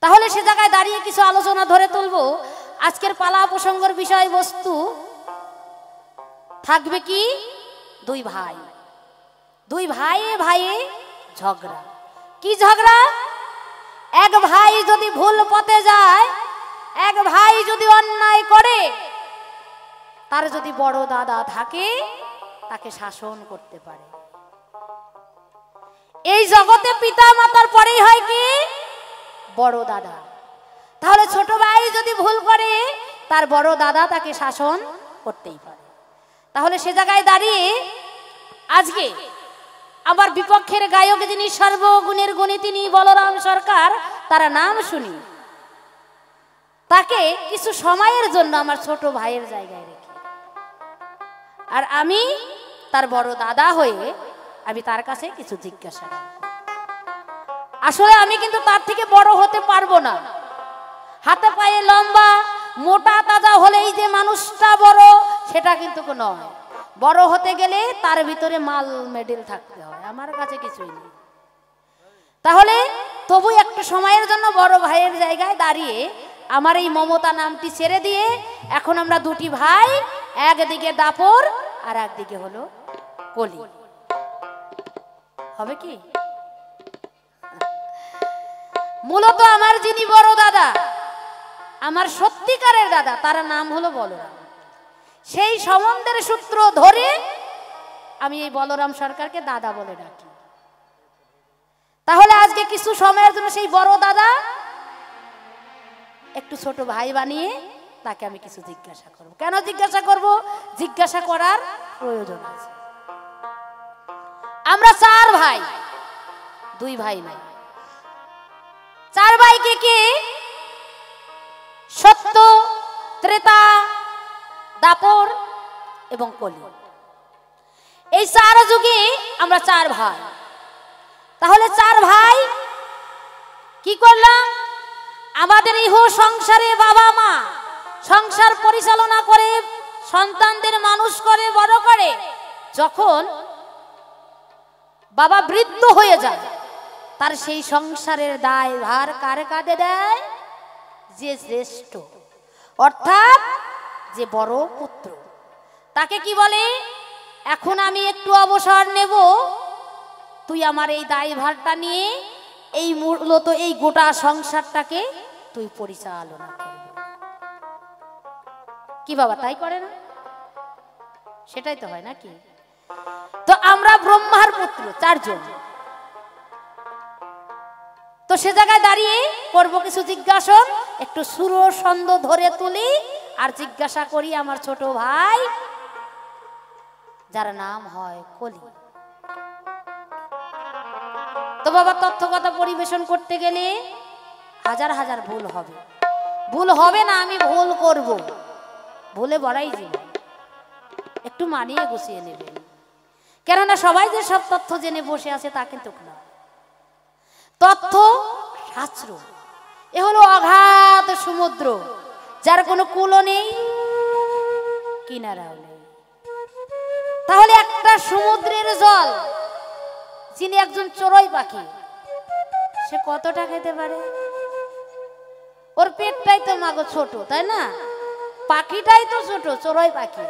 তাহলে সে জায়গায় দাঁড়িয়ে কিছু আলোচনা ধরে তুলবো। আজকের পালা প্রসঙ্গের বিষয়বস্তু থাকবে কি, দুই ভাই, দুই ভাইয়ে ভাইয়ে ঝগড়া। কি ঝগড়া? এক ভাই যদি ভুল পথে যায়, এক ভাই যদি অন্যায় করে, তার যদি বড় দাদা থাকে তাকে শাসন করতে পারে। এই জগতে পিতা মাতার পরেই হয় কি, বড় দাদা। তাহলে ছোট ভাই যদি ভুল করে, তার বড় দাদা তাকে শাসন করতেই পারে। তাহলে সে জায়গায় দাঁড়িয়ে আজকে আমার বিপক্ষের গায়ক যিনি সর্বগুণের গুণী, তিনি বলরাম সরকার, তার নাম শুনি, তাকে কিছু সময়ের জন্য আমার ছোট ভাইয়ের জায়গায় রেখে, আর আমি তার বড় দাদা হয়ে আমি তার কাছে কিছু জিজ্ঞাসা করব। আসলে আমি কিন্তু তার থেকে বড় হতে পারবো না। হাতে পায়ে লম্বা মোটা তাজা হলেই যে মানুষটা বড়, সেটা কিন্তু নয়। বড় হতে গেলে তার ভিতরে মাল মেডেল থাকতে হয়, আমার কাছে কিছুই নেই। তাহলে তবু একটা সময়ের জন্য বড় ভাইয়ের জায়গায় দাঁড়িয়ে আমার এই মমতা নামটি ছেড়ে দিয়ে এখন আমরা দুটি ভাই, একদিকে দাপর আর একদিকে হলো কলি। হবে কি? মূলত আমার যিনি বড় দাদা, আমার সত্যিকারের দাদা, তার নাম হলো বলরাম। সেই সম্বন্ধের সূত্র ধরে আমি এই বলরাম সরকারকে দাদা বলে ডাকি। তাহলে আজকে কিছু সময়ের জন্য সেই বড় দাদা একটু ছোট ভাই বানিয়ে তাকে আমি কিছু জিজ্ঞাসা করব। কেন জিজ্ঞাসা করব? জিজ্ঞাসা করার প্রয়োজন আছে। আমরা চার ভাই, দুই ভাই নাই। চার ভাইকে কে? সত্য, ত্রেতা, দাপর এবং কলি। এই চার যুগে আমরা চার ভাই। তাহলে চার ভাই কি করলাম? আমাদের ইহ সংসারে বাবা মা সংসার পরিচালনা করে, সন্তানদের মানুষ করে, বড় করে। যখন বাবা বৃদ্ধ হয়ে যায়, তার সেই সংসারের দায় ভার কার কাঁধে দেয়? যে জ্যেষ্ঠ, অর্থাৎ যে বড় পুত্র, তাকে কি বলে? এখন আমি একটু অবসর নেব, তুই আমার এই দায় ভারটা নিয়ে এই মূলত এই গোটা সংসারটাকে তুই পরিচালনা করবি। কি বাবা তাই করে না? সেটাই তো হয় নাকি? তো আমরা ব্রহ্মার পুত্র চারজন। তো সে জায়গায় দাঁড়িয়ে করব কিছু জিজ্ঞাসা, একটু সুর ছন্দ ধরে তুলি আর জিজ্ঞাসা করি আমার ছোট ভাই, যার নাম হয় কলি। তো বাবা তথ্য কথা পরিবেশন করতে গেলে হাজার হাজার ভুল হবে। ভুল হবে না, আমি ভুল করব, ভুলে বড়াই জীবন। একটু মানিয়ে গুছিয়ে নেবেন, কেননা সবাই যে সব তথ্য জেনে বসে আছে তা কিন্তু না। তথ্য শাস্ত্র এ হলো অগাধ সমুদ্র, যার কোনো কূলও নেই, কিনারাও নেই। তাহলে একটা সমুদ্রের জল, যিনি একজন চড়ুই পাখি, সে কতটা খেতে পারে? ওর পেটটাই তো মাগো ছোট, তাই না? পাখিটাই তো ছোট, চড়ুই পাখি।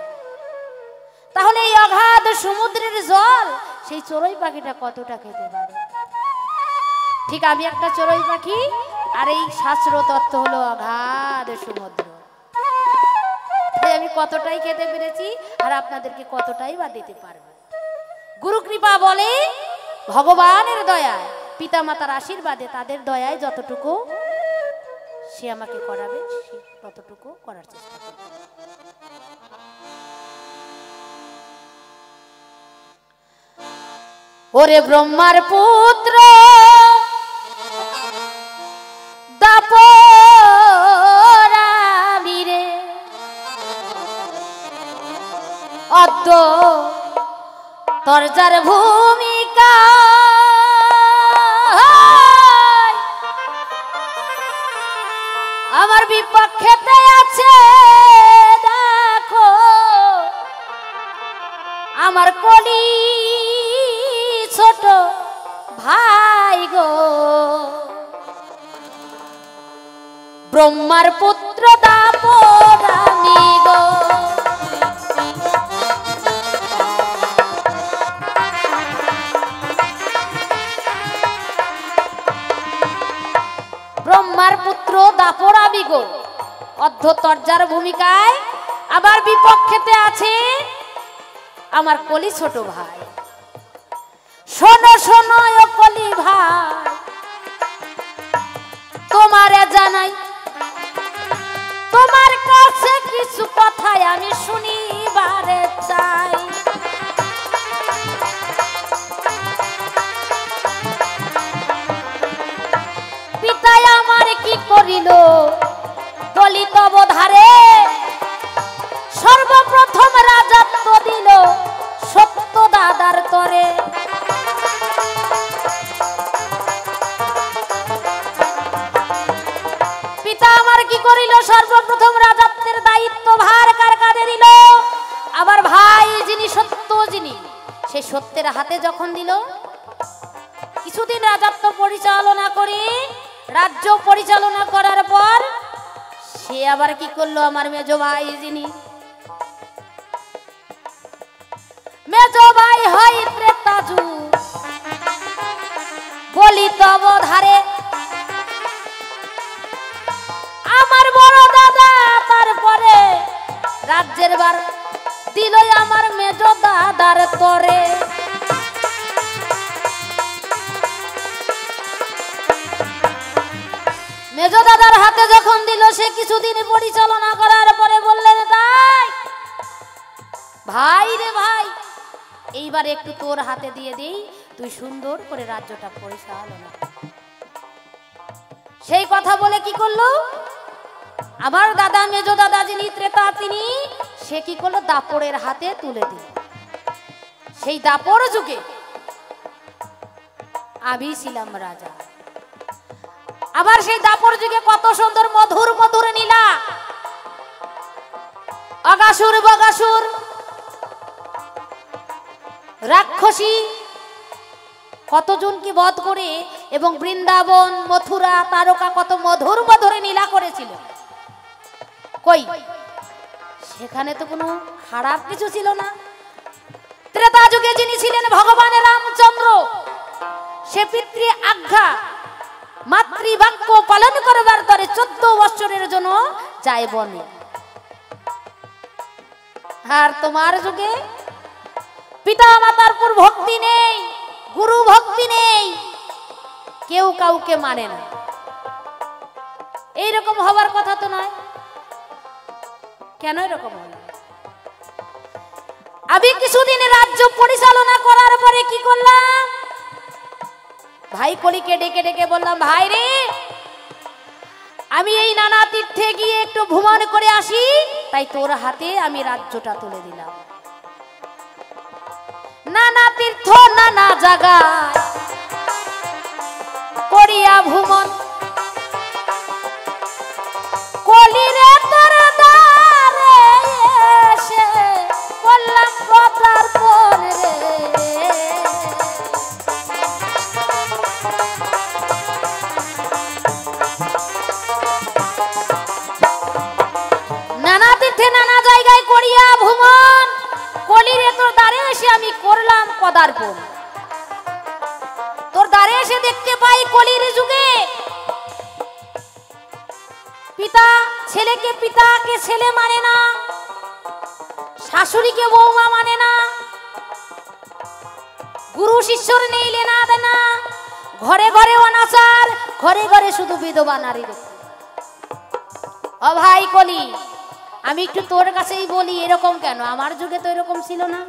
তাহলে এই অগাধ সমুদ্রের জল সেই চড়ুই পাখিটা কতটা খেতে পারে? ঠিক আমি একটা চড়ুই পাখি, আর এই শাস্ত্র তত্ত্ব হলো অগাধ সমুদ্র। আমি কতটাই খেতে পেরেছি আর আপনাদেরকে কতটাই বা দিতে পারবো। গুরু কৃপা বলে, ভগবানের দয়ায়, পিতা মাতার আশীর্বাদে, তাদের দয়ায় যতটুকু সে আমাকে করাবে ততটুকু করার চেষ্টা করব। ওরে ব্রহ্মার পুত্র দাপরামি রে, অদ্য তোর যার ভূমিকা আমার বিপক্ষেতে আছে, দেখো আমার কলি ছোট ভাই গো। ব্রহ্মার পুত্র দাপর আমি গো। ব্রহ্মার পুত্র দাপর আমি গো, অর্ধতর্জার ভূমিকায়। আবার বিপক্ষেতে আছে আমার কলি ছোট ভাই। শোনো শোনো ও কলি ভাই, তোমারে জানাই তোমার কাছে কিছু কথাই আমি শুনিবারে চাই। পিতাই আমার কি করিল বলি তব ধারে, সর্বপ্রথম রাজত্ব দিল সত্য দাদার তরে। পিতা আমার কি করিল সর্বপ্রথম রাজত্বের দায়িত্ব ভার কার কাঁধে দিল। আবার ভাই যিনি সত্য, যিনি সেই সত্যের হাতে যখন দিল, কিছুদিন রাজত্ব পরিচালনা করি, রাজ্য পরিচালনা করার পর সে আবার কি করলো আমার মেজ ভাই, যিনি মেজ ভাই হয় প্রেতাজু বলি তব ধারে। আমার বড় দাদা তারপরে রাজ্যের বার দিল আমার মেজ দাদার তরে। মেজ দাদার হাতে যখন দিল, সে কিছুদিন পরিচালনা করার পরে বললেন, তাই ভাই রে ভাই, এইবার একটু তোর হাতে দিয়ে দিই, তুই সুন্দর করে রাজ্যটা পরিচালনা। সেই কথা বলে কি করলো আমার দাদা, মেজ দাদা যিনি ত্রেতা, তিনি সে কি করলো দাপরের হাতে তুলে দিল। সেই দাপর যুগে আমি ছিলাম রাজা। আবার সেই দাপর যুগে কত সুন্দর মধুর মধুর নীলা, অগাসুর বগাসুর রাক্ষসী কতজন কি বধ করে, এবং বৃন্দাবন মথুরা তারকা কত মধুর মধুরে নীলা করেছিল। কই সেখানে তো কোনো খারাপ কিছু ছিল না। ত্রেতা যুগে যিনি ছিলেন ভগবান রামচন্দ্র, সে পিতৃ আজ্ঞা মাতৃবাক্য পালন করবার তরে 14 বছরের জন্য যায় বনে। আর তোমার যুগে পিতা মাতার উপর ভক্তি নেই, গুরু ভক্তি নেই, কেউ কাউকে মানে না। এইরকম হবার কথা তো নয়, কেন এরকম হলো? আমি কিছুদিন রাজ্য পরিচালনা করার পরে কি করলাম, ভাই কলিকে ডেকে ডেকে বললাম, ভাই রে, আমি এই নানা তীর্থে গিয়ে একটু ভ্রমণ করে আসি, তাই তোর হাতে আমি রাজ্যটা তুলে দিলাম। নানা তীর্থ নানা জায়গায় করিয়া ভ্রমণ, কলিরে তোর দ্বারে এসে করলাম পদার্পণ রে। নানা তীর্থে নানা জায়গায় করিয়া ভ্রমণ, কলিরে তোর দ্বারে এসে আমি করলাম পদার্পণ। তোর দ্বারে এসে দেখতে পাই কলির যুগে পিতা ছেলেকে, পিতাকে ছেলে মানে না, শাশুড়িকে বৌমা মানে না, গুরু শিষ্যর নেই লেনা দেনা, ঘরে ঘরে অনাচার, ঘরে ঘরে শুধু বিধবা নারী। ও ভাই কলি, আমি একটু তোর কাছেই বলি, এরকম কেন? আমার যুগে তো এরকম ছিল না।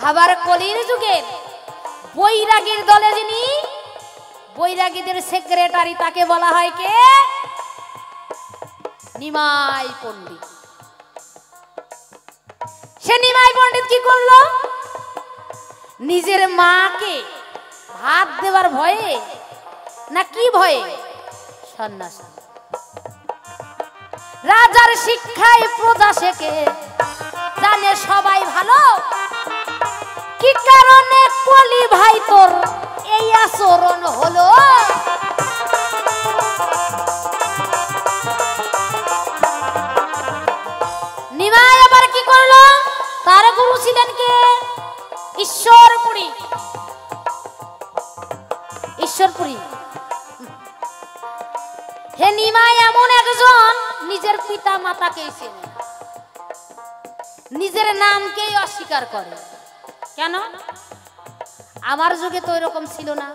আবার কলির যুগে বৈরাগীর দলে যিনি বৈরাগীদের সেক্রেটারি, তাকে বলা হয় কে? নিমাই পণ্ডিত। সে নিমাই পণ্ডিত কি করলো, নিজের মাকে ভাত দেবার ভয়ে না কি ভয়ে সন্ন্যাস। রাজার শিক্ষায় প্রজা শেখে, জানে সবাই ভালো, কি কারণে কলি ভাই তোর এই আচরণ হলো। ঈশ্বরপুরী। হে নিমাই এমন একজন নিজের পিতা মাতাকেই চেনে না, নিজের নামকেই অস্বীকার করে। কেন? আমার যুগে তো এরকম ছিল না,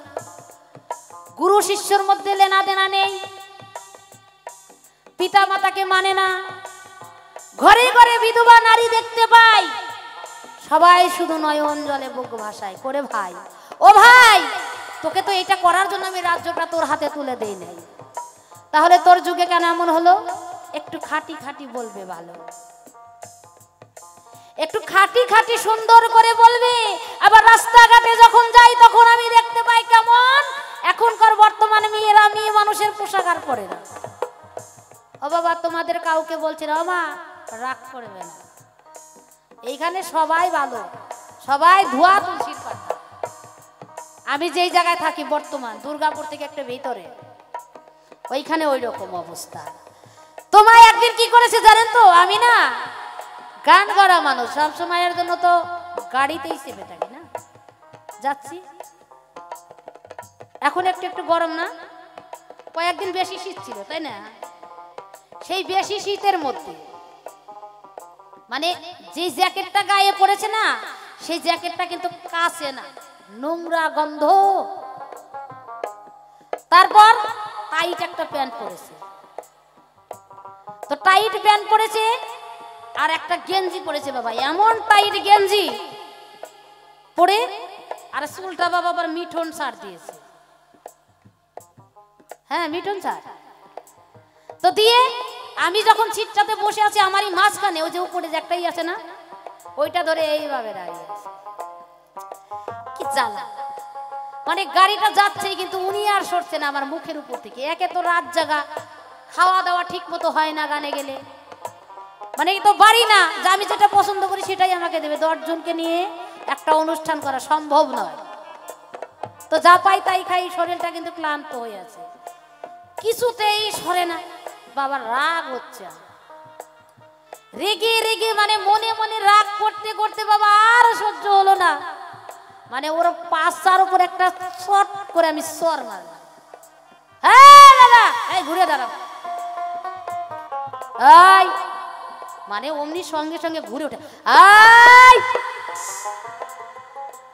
গুরু শিষ্যর মধ্যে লেনা দেনা নেই, পিতা মাতাকে মানে না, ঘরে ঘরে বিধবা নারী দেখতে পাই, সবাই শুধু নয়ন জলে বুক ভাসায় করে ভাই ও ভাই তোকে তো এটা করার জন্য আমি রাজ্যটা তোর হাতে তুলে দেই নাই, তাহলে তোর যুগে কেন এমন হলো? একটু খাঁটি খাঁটি বলবে, ভালো একটু খাঁটি খাঁটি সুন্দর করে বলবে। আবার রাস্তাঘাটে যখন যাই তখন আমি দেখতে পাই কেমন এখনকার বর্তমানে মেয়েরা মেয়ে মানুষের পোশাক আর পরে না। ও বাবা, তোমাদের কাউকে বলছি না, মা রাগ করবে না, এইখানে সবাই ভালো, সবাই ধোয়া তুলসীর পাতা। আমি যেই জায়গায় থাকি বর্তমান দুর্গাপুর থেকে একটা ভিতরে, ওইখানে ওই রকম অবস্থা। তোমায় একদিন কি করেছে জানেন তো? আমি না গান করা মানুষ, সব সময়ের জন্য তো গাড়িতেই চেপে থাকি না, যাচ্ছি। এখন একটু একটু গরম না, কয়েকদিন বেশি শীত ছিল তাই না? সেই বেশি শীতের মধ্যে মানে যে জ্যাকেটটা গায়ে পড়েছে না, সেই জ্যাকেটটা কিন্তু কাছে না, নোংরা গন্ধ। তারপর টাইট একটা প্যান্ট পরেছে, তো টাইট প্যান্ট পরেছে আর একটা গেঞ্জি পরেছে, বাবা এমন টাইট গেঞ্জি পরে, আর চুলটা বাবা আবার মিঠুন সার দিয়েছে। হ্যাঁ মিঠুন সার তো দিয়ে আমি যখন সিটটাতে বসে আছি আমারই মাঝখানে ওই যে উপরে যে একটাই আছে না, ওইটা ধরে এইভাবে দাঁড়িয়ে আছে। কি জ্বালা, মানে গাড়িটা যাচ্ছেই কিন্তু উনি আর সরছে না আমার মুখের উপর থেকে। একে তো রাত জাগা, খাওয়া দাওয়া ঠিক মতো হয় না গানে গেলে, মানে তো বাড়ি না যে আমি যেটা পছন্দ করি সেটাই আমাকে দেবে। 10 জনকে নিয়ে একটা অনুষ্ঠান করা সম্ভব নয়, তো যা পাই তাই খাই, শরীরটা কিন্তু ক্লান্ত হয়ে আছে, কিছুতেই সরে না। বাবার রাগ হচ্ছে, রেগে রেগে মানে মনে মনে রাগ করতে করতে বাবা আর সহ্য হলো না, মানে ওর পাশার উপর একটা শট করে আমি সর মারলাম। হ্যাঁ দাদা, এই ঘুরে দাঁড়াও, এই মানে অমনি সঙ্গে সঙ্গে ঘুরে ওঠে, এই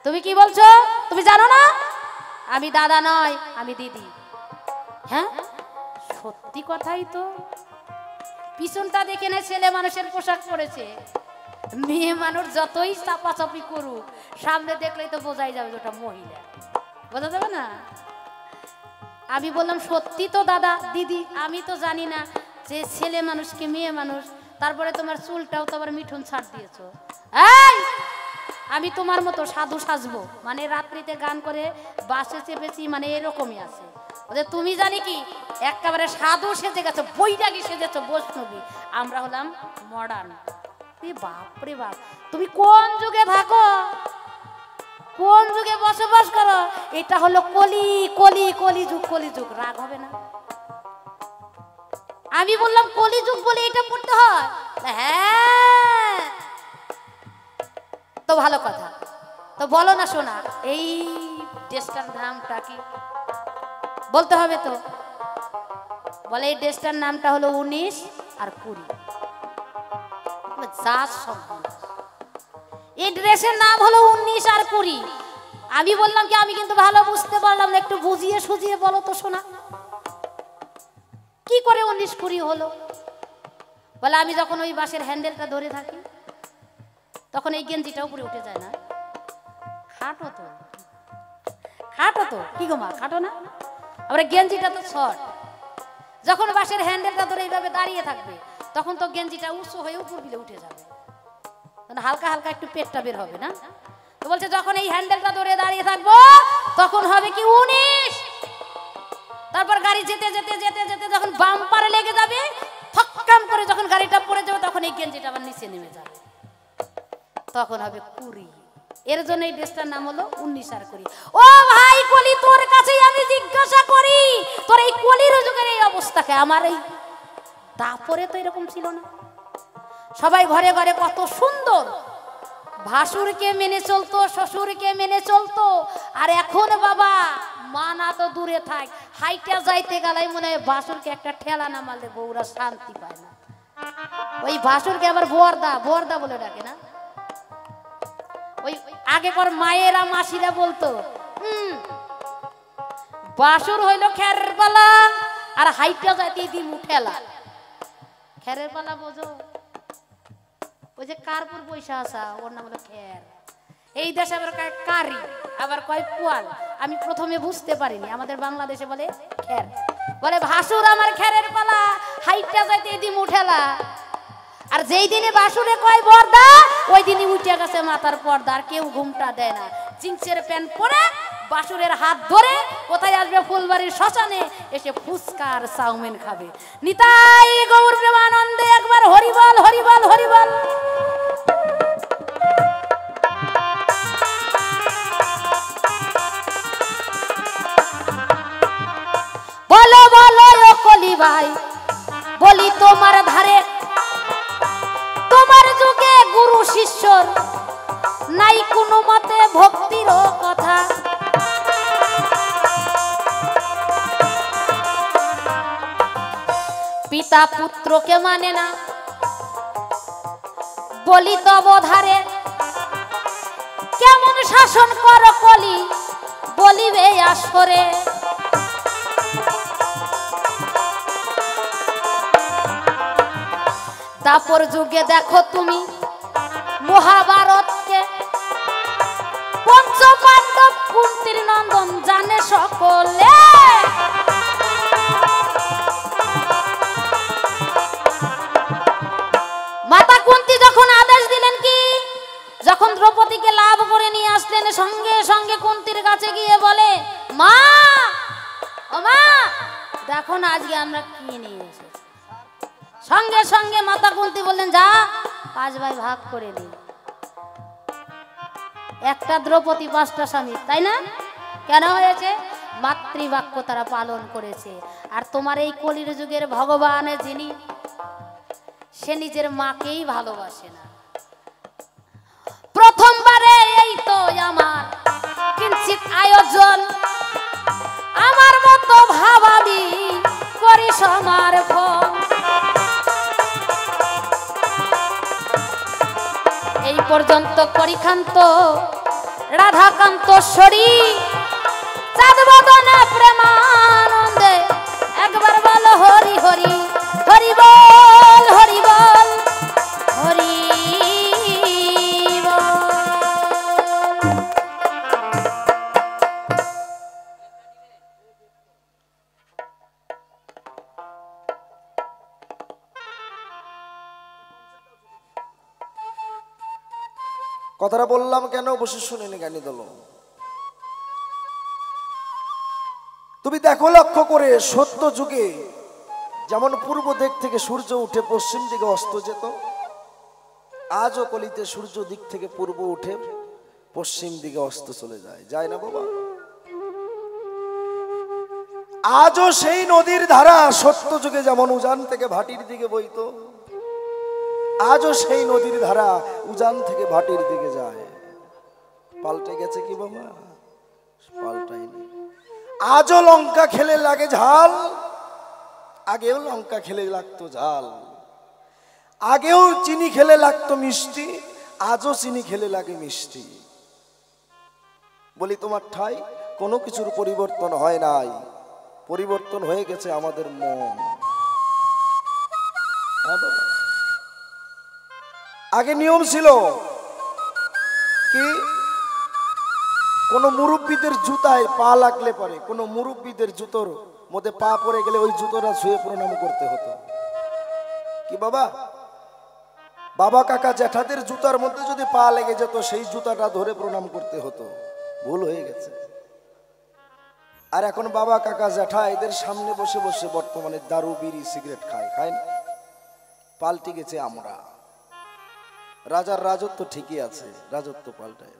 তুমি কি বলছো? তুমি জানো না আমি দাদা নয়, আমি দিদি। হ্যাঁ সত্যি কথাই তো, পিছনটা দেখে না ছেলে মানুষের পোশাক পরেছে, মেয়ে মানুষ যতই চাপাচাপি করুক সামনে দেখলেই তো বোঝাই যাবে ওটা মহিলা, বোঝা যাবে না? আমি বললাম সত্যি তো দাদা দিদি, আমি তো জানি না যে ছেলে মানুষকে মেয়ে মানুষ, তারপরে তোমার চুলটাও তো আবার মিঠুন ছাড় দিয়েছো। এই আমি তোমার মতো সাধু সাজবো, মানে রাত্রিতে গান করে বাসে চেপেছি, মানে এরকমই আছে। তুমি জানি কি একেবারে সাধু সেজে গেছো, বৈরাগী সেজেছো, বৈষ্ণবী, আমরা হলাম মডার্ন। বাপরে বাপ, তুমি কোন যুগে থাকো, কোন যুগে বসবাস করো? এটা হলো কলি কলি কলিযুগ, কলিযুগ। রাগ হবে না? আমি বললাম কলিযুগ বলে এটা পড়তে হয়? হ্যাঁ তো ভালো কথা, তো বলো না শোনা, এই দেশটার নামটা কি বলতে হবে তো? বলে এই দেশটার নামটা হলো 19 আর 20। এই ড্রেসের নাম হলো 19 আর 20। আমি বললাম কি আমি কিন্তু ভালো বুঝতে পারলাম না, একটু বুঝিয়ে সুজিয়ে বলো তো শোনা, কি করে 19-20 হলো? বলে আমি যখন ওই বাসের হ্যান্ডেলটা ধরে থাকি তখন এই গেঞ্জিটা উপরে উঠে যায় না। খাটো তো, খাটো তো, কি গো মা খাটো না? আবার গেঞ্জিটা তো শর্ট, যখন বাসের হ্যান্ডেলটা ধরে এইভাবে দাঁড়িয়ে থাকবে তখন তো গেঞ্জিটা উঁচু হয়ে উপর দিলে উঠে যাবে, হালকা হালকা একটু পেটটা বের হবে না? তো বলছে যখন এই হ্যান্ডেলটা ধরে দাঁড়িয়ে থাকবো তখন হবে কি 19। তারপর গাড়ি যেতে যেতে যেতে যেতে যখন বাম্পারে লেগে যাবে, ফক্কাম করে যখন গাড়িটা পড়ে যাবে তখন এই গেঞ্জিটা আবার নিচে নেমে যাবে, তখন হবে 20। এর জন্য এই দেশটার নাম হলো 19 আর 20। ও ভাই কলি, তোর কাছেই আমি জিজ্ঞাসা করি, তোর এই কলির যুগের এই অবস্থাকে, আমার এই তারপরে তো এরকম ছিল না। সবাই ঘরে ঘরে কত সুন্দর ভাসুরকে মেনে চলতো, শ্বশুরকে মেনে চলতো, আর এখন বাবা মানা তো দূরে থাক, হাইটা যাইতে গেলাই মনে হয় বাসুরকে একটা ঠেলা নামালে বউরা শান্তি পায় না। ওই বাসুরকে আবার বরদা বরদা বলে ডাকে না। ওই আগেকার মায়েরা মাসিরা বলতো বাসুর হইলো খেরের পালা আর হাইটা যাইতে দিমু ঠেলা। খেরের পালা বোঝো? ওই যে কারপুর পয়সা আসা, ওর নাম হলো খের। এই দেশে আবার কয় কারি, আবার কয় পোয়াল। আমি প্রথমে বুঝতে পারিনি, আমাদের বাংলাদেশে বলে খের। বলে ভাসুর আমার খেরের পালা, হাইটা যাইতে দিমু ঠেলা। আর যেই দিনে বাসুরে কয় বর্দা, ওই দিনই উঠে গেছে মাথার পর্দা, আর কেউ ঘুমটা দেয় না। জিন্সের প্যান্ট পরে বাসুরের হাত ধরে কোথায় আসবে? ফুলবাড়ির শ্মশানে এসে ফুচকা আর চাউমিন খাবে। নিতাই গৌর প্রেমানন্দে একবার হরিবল হরিবল হরিবল। বলো বলো ও কলি ভাই, বলি তোমার ধারে তোমার যুগে গুরু শিষ্যর নাই কোনো মতে ভক্তির কথা। পিতা পুত্রকে মানে না, বলি তব ধারে কেমন শাসন কর কলি বলিবে আসরে। দাপর যুগে দেখো তুমি মহাভারতকে, পঞ্চ পাণ্ডব কুন্তির নন্দন জানে সকলে। মাতা কুন্তি যখন আদেশ দিলেন কি, যখন দ্রৌপদীকে লাভ করে নিয়ে আসলেন, সঙ্গে সঙ্গে কুন্তির কাছে গিয়ে বলে, মা ও মা দেখো না আজকে আমরা কি নিয়ে এসেছি। সঙ্গে সঙ্গে মাতা কুন্তি বললেন, যা 5 ভাই ভাগ করে দিন। একটা দ্রৌপদী 5টা স্বামী, তাই না? কেন হয়েছে? মাতৃবাক্য তারা পালন করেছে। আর তোমার এই কলির যুগের ভগবান যিনি, সে নিজের মাকেই ভালোবাসে না। প্রথমবারে এই তো আমার কিঞ্চিত আয়োজন, আমার মতো ভাবাবি করি সমর্পণ। এই পর্যন্ত করিখান্ত রাধাকান্তশ্বরী চাঁদ বদনা প্রেমানন্দে একবার বলো হরি হরি হরি বল হরি বল হরি বল। কথাটা বললাম কেন? বসে শুনেনি গানি দল। তুমি দেখো লক্ষ্য করে, সত্য যুগে যেমন পূর্ব দিক থেকে সূর্য উঠে পশ্চিম দিকে অস্ত যেত, আজও কলিতে সূর্য দিক থেকে পূর্ব উঠে পশ্চিম দিকে অস্ত চলে যায়, যায় না বাবা? আজও সেই নদীর ধারা সত্য যুগে যেমন উজান থেকে ভাটির দিকে বইতো, আজও সেই নদীর ধারা উজান থেকে ভাটির দিকে যায়। পাল্টে গেছে কি বাবা? পাল্টায়নি। আজও লঙ্কা খেলে লাগে ঝাল, আগেও লঙ্কা খেলে লাগতো ঝাল। আগেও চিনি খেলে লাগতো মিষ্টি, আজও চিনি খেলে লাগে মিষ্টি। বলি তোমার ঠাই কোনো কিছুর পরিবর্তন হয় নাই, পরিবর্তন হয়ে গেছে আমাদের মন। হ্যাঁ বাবা, আগে নিয়ম ছিল কি, কোন মুরব্বীদের জুতায় পা লাগলে পরে, কোন মুরব্বীদের জুতোর মধ্যে পা পড়ে গেলে ওই জুতোটা ছুঁয়ে প্রণাম করতে হতো। কি বাবা, বাবা কাকা জ্যাঠাদের জুতার মধ্যে যদি পা লেগে যেত, সেই জুতাটা ধরে প্রণাম করতে হতো। ভুল হয়ে গেছে। আর এখন বাবা কাকা জ্যাঠা এদের সামনে বসে বসে বর্তমানে দারু বিড়ি সিগারেট খায়, খায় না? পাল্টে গেছে আমরা। রাজার রাজত্ব ঠিকই আছে, রাজত্ব পাল্টায়।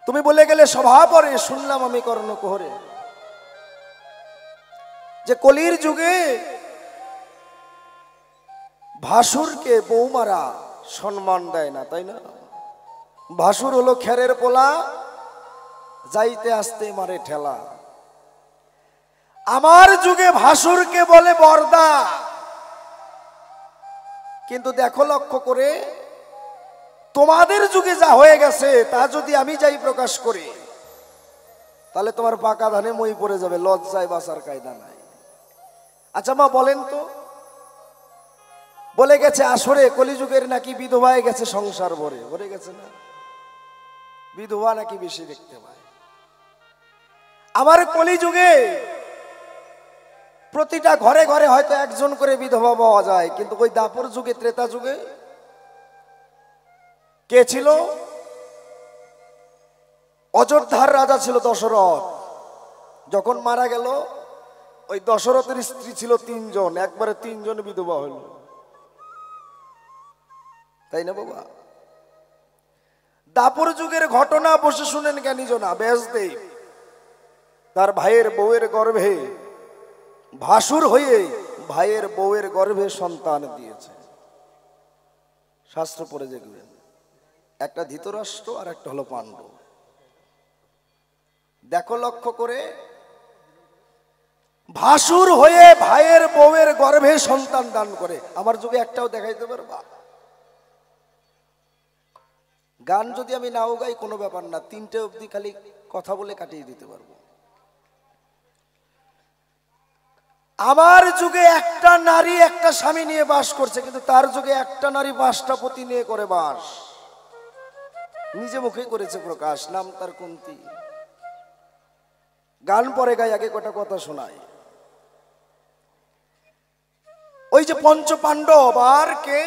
তুমি বলে গেলে সভা পরে, শুনলাম আমি কর্ণকোহরে যে কলির যুগে ভাসুরকে বৌমারা সম্মান দেয় না, তাই না? ভাসুর হলো খেরের পোলা, যাইতে আসতে মারে ঠেলা। আমার যুগে ভাসুরকে বলে বরদা, কিন্তু দেখো লক্ষ্য করে তোমাদের যুগে যা হয়ে গেছে তা যদি আমি যাই প্রকাশ করি তাহলে তোমার পাকা ধানে মই পড়ে যাবে, লজ্জায় বাঁচার কায়দা নাই। আচ্ছা মা বলেন তো, বলে গেছে আসরে কলিযুগের নাকি বিধবায় গেছে সংসার ভরে, ভরে গেছে না? বিধবা নাকি বেশি দেখতে পায়। আমার কলিযুগে প্রতিটা ঘরে ঘরে হয়তো একজন করে বিধবা পাওয়া যায়, কিন্তু ওই দাপর যুগে, ত্রেতা যুগে কে ছিল? অযোধ্যার রাজা ছিল দশরথ। যখন মারা গেল ওই দশরথের স্ত্রী ছিল 3 জন, একবারে 3 জন বিধবা হইল, তাই না বাবা? দাপর যুগের ঘটনা বসে শুনেন জ্ঞানী জনা। ব্যাসদেব তার ভাইয়ের বউয়ের গর্ভে ভাসুর হয়ে ভাইয়ের বউয়ের গর্ভে সন্তান দিয়েছে। শাস্ত্র পড়ে দেখবেন, একটা ধৃতরাষ্ট্র আর একটা হলো পাণ্ডব। দেখো লক্ষ্য করে, ভাসুর হয়ে ভাইয়ের বউয়ের গর্ভে সন্তান দান করে। আমার যুগে একটাও দেখাইতে পারবা? গান যদি আমি নাও গাই কোনো ব্যাপার না, 3টে অবধি খালি কথা বলে কাটিয়ে দিতে পারবো। আমার যুগে একটা নারী একটা স্বামী নিয়ে বাস করছে, কিন্তু তার যুগে একটা নারী 5টা পতি নিয়ে করে বাস। নিজে মুখে করেছে প্রকাশ, নাম তার কুন্তী। গান পরে গাই, আগে কটা কথা শোনায়। ওই যে পঞ্চ পাণ্ডব আর কে?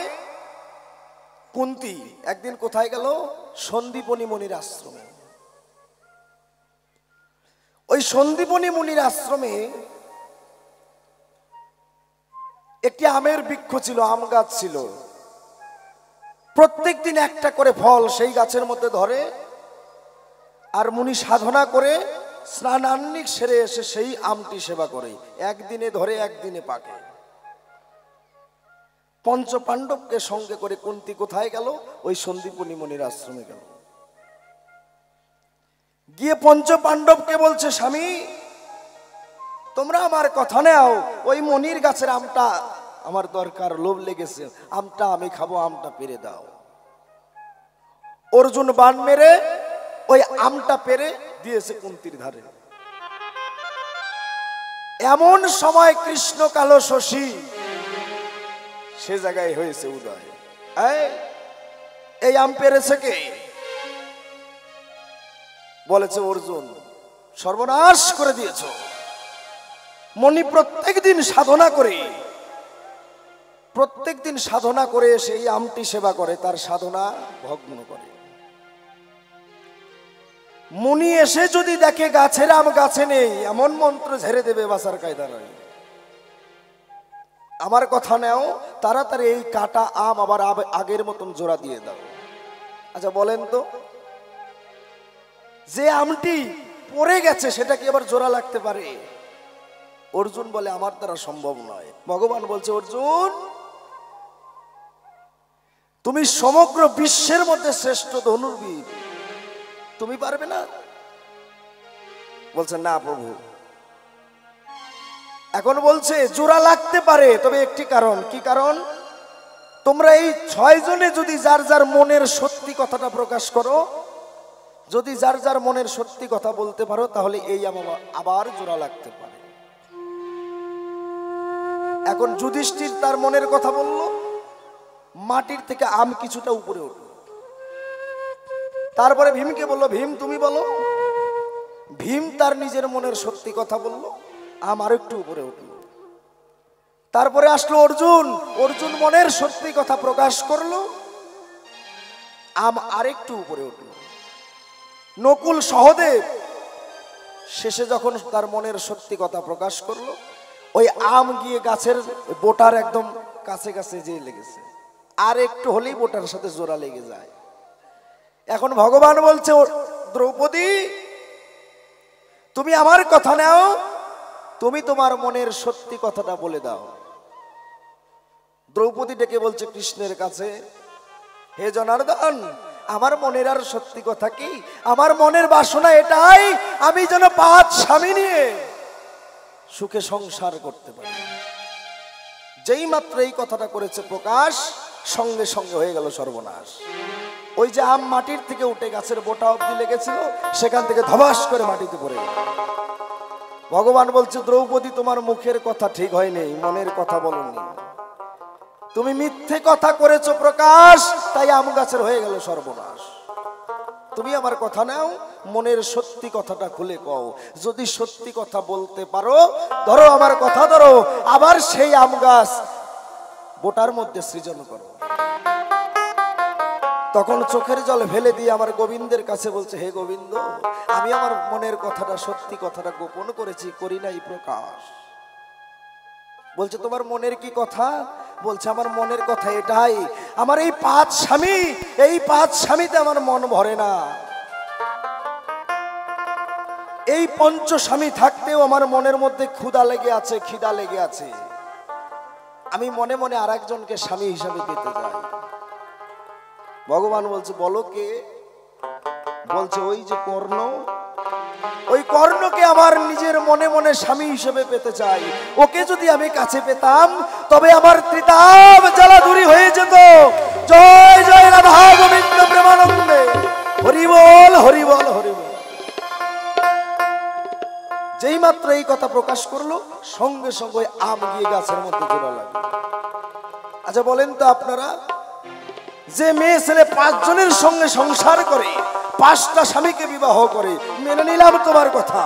কুন্তী একদিন কোথায় গেল? সন্দীপনী মুনির আশ্রমে। ওই সন্দীপনী মুনির আশ্রমে একটি আমের বৃক্ষ ছিল, আম গাছ ছিল। প্রত্যেক দিন একটা করে ফল সেই গাছের মধ্যে ধরে, আর মুনি সাধনা করে স্নান আহ্নিক সেরে এসে সেই আমটি সেবা করে। একদিনে ধরে একদিনে পাকে। পঞ্চ পাণ্ডবকে সঙ্গে করে কুন্তী কোথায় গেল? ওই সন্দীপনী মুনির আশ্রমে গেল। গিয়ে পঞ্চ পাণ্ডবকে বলছে, স্বামী তোমরা আমার কথা নাও, ওই মনির গাছের আমটা আমার দরকার, লোভ লেগেছে, আমটা আমি খাবো, আমটা পেরে দাও। অর্জুন বাণ মেরে ওই আমটা পেরে দিয়েছে কুন্তীর ধারে। এমন সময় কৃষ্ণ কালো শশী সে জায়গায় হয়েছে উদয়। এই আম পেরেছে কে? বলেছে অর্জুন। সর্বনাশ করে দিয়েছ। মনি প্রত্যেক দিন সাধনা করে সেই আমটি সেবা করে, তার সাধনা ভগ্ন করে। মুনি এসে যদি দেখে গাছের আম গাছে নেই, এমন মন্ত্র ঝেড়ে দেবে, বাঁচার কায়দা নয়। আমার কথা নেও, তাড়াতাড়ি এই কাটা আম আবার আগের মতন জোড়া দিয়ে দাও। আচ্ছা বলেন তো, যে আমটি পড়ে গেছে সেটা কি আবার জোড়া লাগতে পারে? অর্জুন বলে আমার দ্বারা সম্ভব নয়। ভগবান বলছে, অর্জুন তুমি সমগ্র বিশ্বের মধ্যে শ্রেষ্ঠ ধনুর্বীর, তুমি পারবে না? বলছে না প্রভু। এখন বলছে জোড়া লাগতে পারে, তবে একটি কারণ। কি কারণ? তোমরা এই 6 জনে যদি যার যার মনের সত্যি কথাটা প্রকাশ করো, যদি যার যার মনের সত্যি কথা বলতে পারো, তাহলে এই আবার জোড়া লাগতে পারে। এখন যুধিষ্ঠির তার মনের কথা বলল, মাটির থেকে আম কিছুটা উপরে উঠল। তারপরে ভীমকে বলল, ভীম তুমি বলো। ভীম তার নিজের মনের সত্যি কথা বলল, আম আর একটু উপরে উঠল। তারপরে আসলো অর্জুন, অর্জুন মনের সত্যি কথা প্রকাশ করলো, আম আরেকটু উপরে উঠল। নকুল সহদেব শেষে যখন তার মনের সত্যি কথা প্রকাশ করলো, ওই আম গিয়ে গাছের বোটার একদম কাছে কাছে যেয়ে লেগেছে, আর একটু হলেই বোটার সাথে জোড়া লেগে যায়। এখন ভগবান বলছে, দ্রৌপদী তুমি আমার কথা নাও, তুমি তোমার মনের সত্যি কথাটা বলে দাও। দ্রৌপদী ডেকে বলছে কৃষ্ণের কাছে, হে জনার্দন, আমার মনের আর সত্যি কথা কি, আমার মনের বাসনা এটাই, আমি যেন 5 স্বামী নিয়ে সুখে সংসার করতে পারি। যেই মাত্র এই কথাটা করেছে প্রকাশ, সঙ্গে সঙ্গে হয়ে গেল সর্বনাশ। ওই যে আম মাটির থেকে উঠে গাছের বোটা অব্দি লেগেছিল, সেখান থেকে ধবাস করে মাটিতে পড়ে গেল। ভগবান বলছে, দ্রৌপদী তোমার মুখের কথা ঠিক হয়নি, মনের কথা বলনি, তুমি মিথ্যে কথা করেছো প্রকাশ, তাই আম গাছের হয়ে গেল সর্বনাশ। তুমি আমার কথা নাও, মনের সত্যি কথাটা খুলে কও, যদি সত্যি কথা বলতে পারো ধরো আমার কথা ধরো, আবার সেই আম গাছ বোটার মধ্যে সৃজন করো। তখন চোখের জল ফেলে দিয়ে আমার গোবিন্দের কাছে বলছে, হে গোবিন্দ, আমি আমার মনের কথাটা সত্যি কথাটা গোপন করেছি, করি নাই প্রকাশ। বলছে তোমার মনের কি কথা? বলছে আমার মনের কথা এটাই, আমার এই 5 স্বামী, এই 5 স্বামীতে আমার মন ভরে না। এই 5 স্বামী থাকতেও আমার মনের মধ্যে ক্ষুধা লেগে আছে, খিদা লেগে আছে। আমি মনে মনে আরেকজনকে স্বামী হিসাবে পেতে যাই। ভগবান বলছে, বলো কে? বলছে ওই যে কর্ণ, ওই কর্ণকে আমার নিজের মনে মনে স্বামী হিসেবে পেতে চাই। ওকে যদি আমি কাছে পেতাম তবে আমার ত্রিতাপ জ্বালা দূরী হয়ে যেত। জয় জয় রাধা গোবিন্দ প্রেমানন্দে, হরি বল হরি বল হরি বল। যেই মাত্র এই কথা প্রকাশ করলো, সঙ্গে সঙ্গে আম গিয়ে গাছের মধ্যে জোড়া লাগলো। আচ্ছা বলেন তো আপনারা, যে মেয়ে ছেলে 5 জনের সঙ্গে সংসার করে, 5টা স্বামীকে বিবাহ করে, মেনে নিলাম তোমার কথা।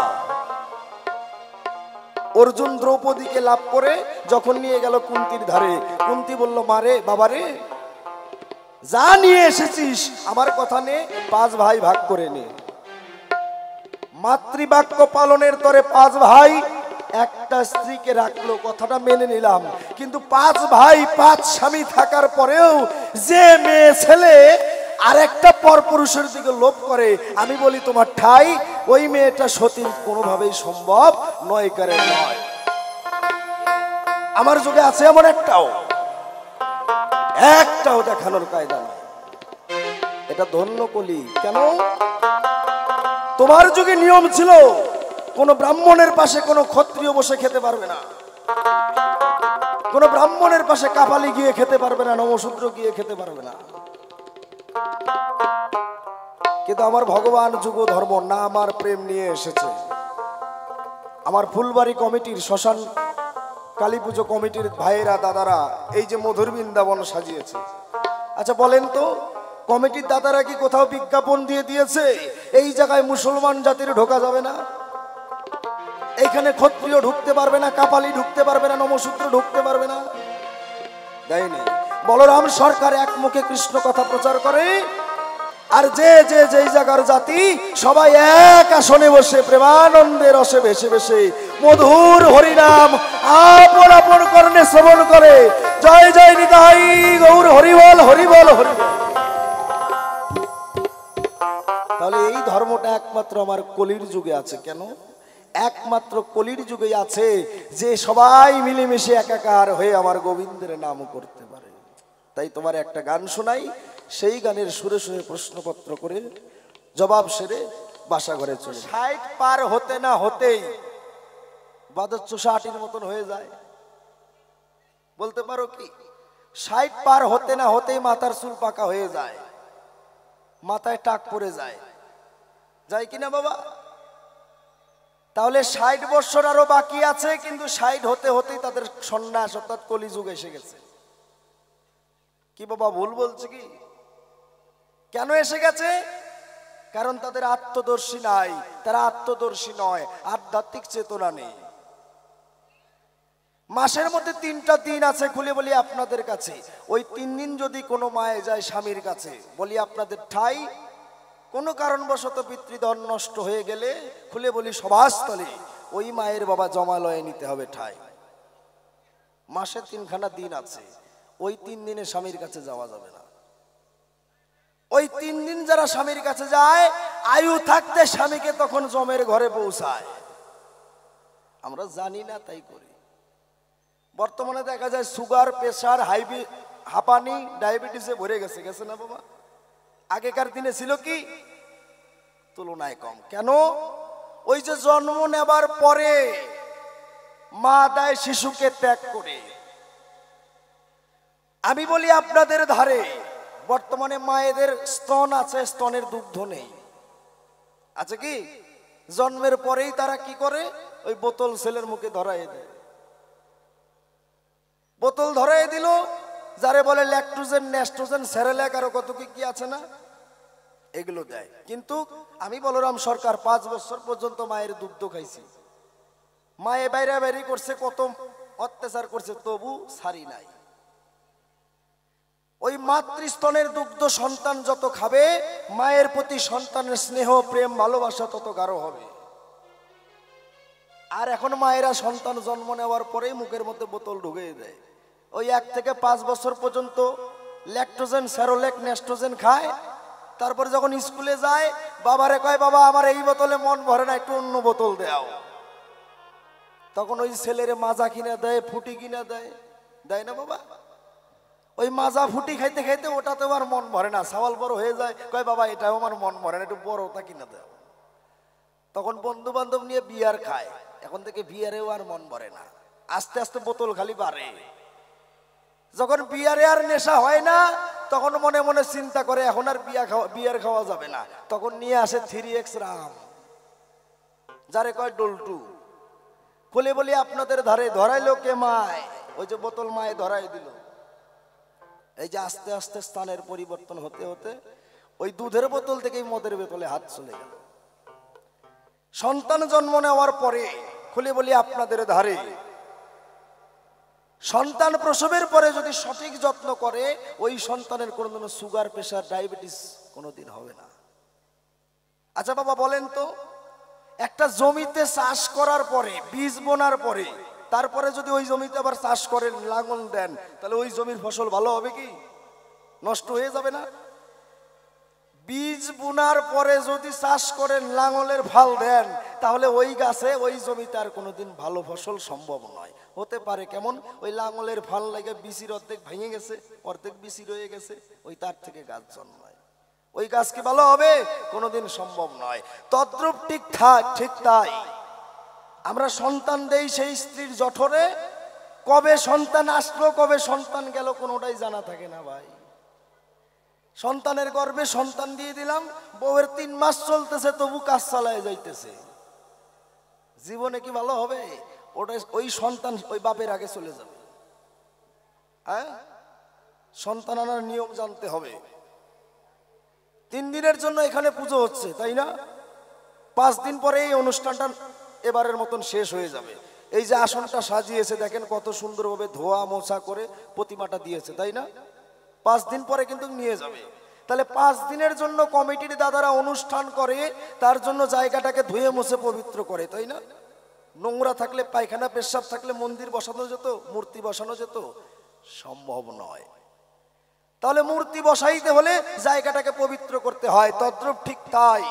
অর্জুন দ্রৌপদীকে লাভ করে যখন নিয়ে গেল কুন্তির ধারে, কুন্তি বলল, মারে বাবারে, যা নিয়ে এসেছিস আমার কথা নে, 5 ভাই ভাগ করে নে। মাতৃবাক্য পালনের তরে 5 ভাই একটা স্ত্রীকে রাখলো, কথাটা মেনে নিলাম। কিন্তু 5 ভাই 5 স্বামী থাকার পরেও যে মেয়ে ছেলে আরেকটা পরপুরুষের দিকে লোভ করে, আমি বলি তোমার ঠাই, ওই মেয়েটা সতী কোনোভাবেই সম্ভব নয়, করে নয়। আমার যুগে আছে এমন একটাও দেখানোর কায়দা নয়। এটা ধন্য কলি। কেন? তোমার যুগে নিয়ম ছিল, কোন ব্রাহ্মণের পাশে কোন ক্ষত্রিয় বসে খেতে পারবে না, কোন ব্রাহ্মণের পাশে কাপালি গিয়ে খেতে পারবে না, নমশূদ্র গিয়ে খেতে পারবে না। কিন্তু আমার ভগবান যুগ ধর্ম না আমার প্রেম নিয়ে এসেছে। আমার ফুলবাড়ি কমিটির, শ্মশান কালী পুজো কমিটির ভাইয়েরা দাদারা এই যে মধুর বৃন্দাবন সাজিয়েছে। আচ্ছা বলেন তো, কমিটির দাদারা কি কোথাও বিজ্ঞাপন দিয়ে দিয়েছে এই জায়গায় মুসলমান জাতির ঢোকা যাবে না, এইখানে ক্ষত্রিয় ঢুকতে পারবে না, কাপালি ঢুকতে পারবে না, নমশূদ্র ঢুকতে পারবে না? দেয়নি। বলরাম সরকার এক মুখে কৃষ্ণ কথা প্রচার করে, আর যে যে যেই জায়গার জাতি সবাই এক আসনে বসে প্রেমানন্দে রসে ভেসে ভেসে মধুর হরিনাম আপন আপন কর্ণে শ্রবণ করে। জয় জয় নিতাই গৌর হরিবল হরিবল হরিবল। তাহলে এই ধর্মটা একমাত্র আমার কলির যুগে আছে। কেন? একমাত্র কলির যুগে আছে যে সবাই মিলেমিশে একাকার হয়ে আমার গোবিন্দের নাম করতে পারে। তাই তোমার একটা গান শোনাই, সেই গানের সুরে সুরে প্রশ্নপত্র করে জবাব সেরে বাসা ঘরে চলে। 60 পার হতে না হতেই বাদর 64 মতন হয়ে যায়। বলতে পারো কি? 60 পার হতে না হতেই মাথার চুল পাকা হয়ে যায়, মাথায় টাক পড়ে যায়, যায় কিনা বাবা? তাহলে 60 বছর আরো বাকি আছে, কিন্তু 60 হতে হতেই তাদের সন্ন্যাস অর্থাৎ কলিযুগ এসে গেছে। কি বাবা ভুল বলছে কি? কেন এসে গেছে? কারণ তাদের আত্মদর্শী নাই, তারা আত্মদর্শী নয়, আধ্যাত্মিক চেতনা নেই। মাসের মধ্যে 3টা দিন আছে, খুলে বলি আপনাদের কাছে, ওই 3 দিন যদি কোনো মায়ে যায় স্বামীর কাছে, বলি আপনাদের ঠাই, কোনো কারণবশত পিতৃধন নষ্ট হয়ে গেলে খুলে বলি সভাস্থলে ওই মায়ের বাবা জমালয়ে নিতে হবে ঠাই। মাসে 3খানা দিন আছে, ওই 3 দিনে স্বামীর কাছে যাওয়া যাবে না। ওই 3 দিন যারা স্বামীর কাছে যায়, আয়ু থাকতে স্বামীকে তখন জমের ঘরে পৌঁছায়। আমরা জানি না তাই করি। বর্তমানে দেখা যায় সুগার, প্রেসার, হাঁপানি, ডায়াবেটিসে ভরে গেছে, গেছে না বাবা? আগেকার দিনে ছিল কি তুলনায় কম। কেন? ওই যে জন্ম নেবার পরে মা দেয় শিশুকে ত্যাগ করে। আমি বলি আপনাদের ধারে বর্তমানে মায়েদের স্তন আছে, স্তনের দুগ্ধ নেই, আছে কি? জন্মের পরেই তারা কি করে? ওই বোতল ছেলের মুখে ধরাই দেয়। বোতল ধরাই দিল, যারে বলে ল্যাকটোজেন, ন্যাস্টোজেন, সেরেল্যাক, আরো কত কি কি আছে না, এগুলো দেয়। কিন্তু আমি বলরাম সরকার 5 বছর পর্যন্ত মায়ের দুগ্ধ খাইছি। মায়ে বাইরে বাইরে করছে, কত অত্যাচার করছে, তবু ছাড়ি নাই। ওই মাতৃস্তনের দুগ্ধ সন্তান যত খাবে, মায়ের প্রতি সন্তানের স্নেহ, প্রেম, ভালোবাসা তত গাঢ় হবে। আর এখন মায়েরা সন্তান জন্ম নেওয়ার পরেই মুখের মধ্যে বোতল ঢুকিয়ে দেয়। ওই 1 থেকে 5 বছর পর্যন্ত ল্যাকটোজেন, সেরোলেক, নেস্টোজেন খায়। তারপরে যখন স্কুলে যায়, বাবারে কয়, বাবা আমার এই বোতলে মন ভরে না, একটু অন্য বোতল দাও। তখন ওই ছেলেরে মাজা কিনে দেয়, ফুটি কিনে দেয়, দেয় না বাবা? ওই মাজা ফুটি খাইতে খাইতে ওটাতে আর মন ভরে না, সাওয়াল বড় হয়ে যায়, কয় বাবা এটাও আমার মন ভরে না, একটু বড়টা কিনে দাও। তখন বন্ধু বান্ধব নিয়ে বিয়ার খায়, এখন থেকে বিয়ারেও আর মন ভরে না, আস্তে আস্তে বোতল খালি বাড়ে। যখন বিয়ারে আর নেশা হয় না, তখন মনে মনে চিন্তা করে এখন আর বিয়ার খাওয়া যাবে না, তখন নিয়ে আসে 3X রাম, যারে কয় ডোলটু। খুলে বলি আপনাদের ধারে ধরাইলো কে? মায়। ওই যে বোতল মায়ে ধরাই দিল। এই যে আস্তে আস্তে স্থানের পরিবর্তন হতে হতে ওই দুধের বোতল থেকেই মদের বোতলে হাত চলে গেল। সন্তান জন্ম নেওয়ার পরে খুলে বলি আপনাদের ধারে, সন্তান প্রসবের পরে যদি সঠিক যত্ন করে, ওই সন্তানের কোনোদিনও সুগার, প্রেশার, ডায়াবেটিস কোনোদিন হবে না। আচ্ছা বাবা বলেন তো, একটা জমিতে চাষ করার পরে, বীজ বোনার পরে, তারপরে যদি ওই জমিতে আবার চাষ করেন, লাঙল দেন, তাহলে ওই জমির ফসল ভালো হবে কি? নষ্ট হয়ে যাবে না? বীজ বোনার পরে যদি চাষ করেন, লাঙলের ফাল দেন, তাহলে ওই গাছে, ওই জমিতে আর কোনোদিন ভালো ফসল সম্ভব নয়। হতে পারে কেমন? ওই লাঙলের ফাল লাগে বিচির অর্ধেক ভেঙে গেছে, অর্ধেক বিচি রয়ে গেছে, ওই তার থেকে গাছ জন্মায়। ওই গাছ কি ভালো হবে? কোনোদিন সম্ভব নয়। তদ্রূপ ঠিক তাই আমরা সন্তান দেই সেই স্ত্রীর জঠরে, কবে সন্তান আসলো কবে সন্তান গেল কোনোটাই জানা থাকে না ভাই। সন্তানের গর্ভে সন্তান দিয়ে দিলাম, বউয়ের 3 মাস চলতেছে, তবু কাজ চালায় যাইতেছে। জীবনে কি ভালো হবে? ওটা ওই সন্তান ওই বাপের আগে চলে যাবে। হ্যাঁ, সন্তান আনার নিয়ম জানতে হবে। 3 দিনের জন্য এখানে পুজো হচ্ছে, তাই না? 5 দিন পরে এই অনুষ্ঠানটা এবারের মতন শেষ হয়ে যাবে। এই যে আসনটা সাজিয়েছে দেখেন, কত সুন্দরভাবে ধোয়া মোছা করে প্রতিমাটা দিয়েছে, তাই না? 5 দিন পরে কিন্তু নিয়ে যাবে। তাহলে 5 দিনের জন্য কমিটির দাদারা অনুষ্ঠান করে, তার জন্য জায়গাটাকে ধুয়ে মুছে পবিত্র করে, তাই না? নোংরা থাকলে, পায়খানা পেশাব থাকলে মন্দির বসানো যেত, মূর্তি বসানো যেত? সম্ভব নয়। তাহলে মূর্তি বসাইতে হলে জায়গাটাকে পবিত্র করতে হয়। তদ্রূপ ঠিক তাই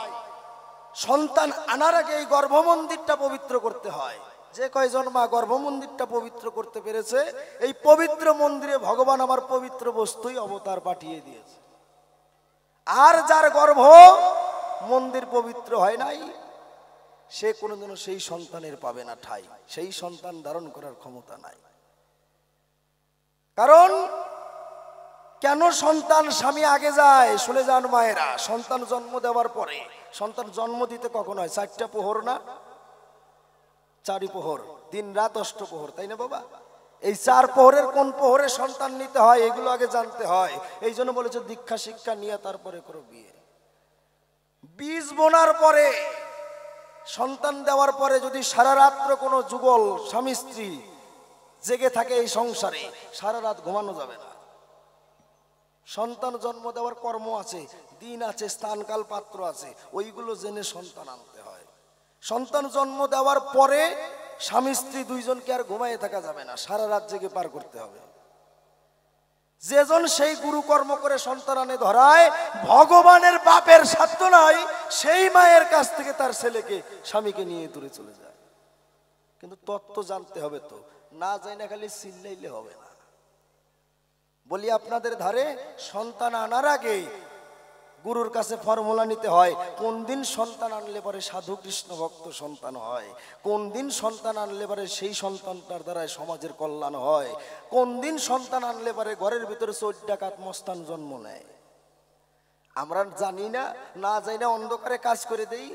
সন্তান আনার আগে এই গর্ভমন্দিরটা পবিত্র করতে হয়। যে কয়জন মা গর্ভমন্দিরটা পবিত্র করতে পেরেছে, এই পবিত্র মন্দিরে ভগবান আমার পবিত্র বস্তুই অবতার পাঠিয়ে দিয়েছে। আর যার গর্ভ মন্দির পবিত্র হয় নাই, সে কোনোদিনও সেই সন্তানের পাবে না ঠাঁই, সেই সন্তান ধারণ করার ক্ষমতা নাই। কারণ কেন সন্তান স্বামী আগে যায় শুনে যান মায়েরা। সন্তান জন্ম দেওয়ার পরে, সন্তান জন্ম দিতে কখন হয়? 4টা প্রহর না? 4 প্রহর, দিন রাত অষ্টপ্রহর, তাই না বাবা? এই 4 প্রহরের কোন প্রহরে সন্তান নিতে হয় এগুলো আগে জানতে হয়। এই জন্য বলেছে দীক্ষা শিক্ষা নিয়ে তারপরে করো বিয়ে। বীজ বোনার পরে, সন্তান দেওয়ার পরে যদি সারা রাত্র কোনো যুগল স্বামী স্ত্রী জেগে থাকে এই সংসারে, সারা রাত ঘুমানো যাবে না। সন্তান জন্ম দেওয়ার কর্ম আছে, দিন আছে, স্থানকাল পাত্র আছে, ওইগুলো জেনে সন্তান আনতে হয়। সন্তান জন্ম দেওয়ার পরে স্বামী স্ত্রী 2 জনকে আর ঘুমাইয়ে থাকা যাবে না, সারা রাত জেগে পার করতে হবে। যেজন সেই গুরু কর্ম করে সন্তান আনে ধরায়, ভগবানের বাপের সাধ্য নাই, সেই মায়ের কাছ থেকে তার ছেলেকে, স্বামীকে নিয়ে দূরে চলে যায়। কিন্তু তত্ত্ব জানতে হবে তো, না যাই না খালি চিল্লাইলে হবে না। বলি আপনাদের ধারে সন্তান আনার আগে গুরুর কাছে ফর্মুলা নিতে হয়, কোন দিন সন্তান আনলে পরে সাধু কৃষ্ণ ভক্ত সন্তান হয়, কোন দিন সন্তান আনলে পরে সেই সন্তানটার দ্বারাই সমাজের কল্যাণ হয়, কোন দিন সন্তান আনলে পরে ঘরের ভিতরে চোর ডাকাত মস্তান জন্ম নেয়। আমরা জানি না, না যাই না, অন্ধকারে কাজ করে দেই।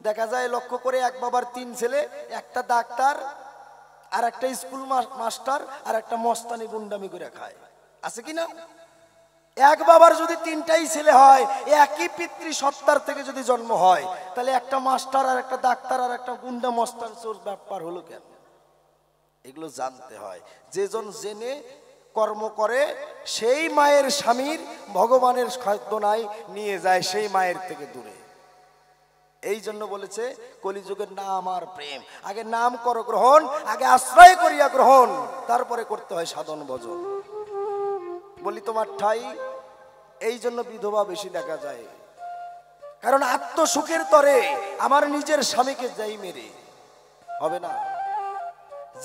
দেখা যায় লক্ষ্য করে এক বাবার 3 ছেলে, একটা ডাক্তার আর একটা স্কুল মাস্টার আর একটা মস্তানি গুন্ডামি করে খায়, আছে কি না? এক বাবার যদি 3টাই ছেলে হয়, একই পিতৃ সত্তার থেকে যদি জন্ম হয়, তাহলে একটা মাস্টার আর একটা ডাক্তার আর একটা গুন্ডা মস্তান চোর ব্যাপার হলো কেন? এগুলো জানতে হয়। যেজন জেনে কর্ম করে সেই মায়ের স্বামীর ভগবানের খাদ্যনায় নিয়ে যায় সেই মায়ের থেকে দূরে। এই জন্য বলেছে কলিযুগের নাম আর প্রেম। আগে নাম কর গ্রহণ, আগে আশ্রয় করিয়া গ্রহণ, তারপরে করতে হয় সাধন ভজন। বলি তোমার ঠাই। এই জন্য বিধবা বেশি দেখা যায়, কারণ আত্মসুখের তরে আমার নিজের স্বামীকে যাই মেরে হবে না।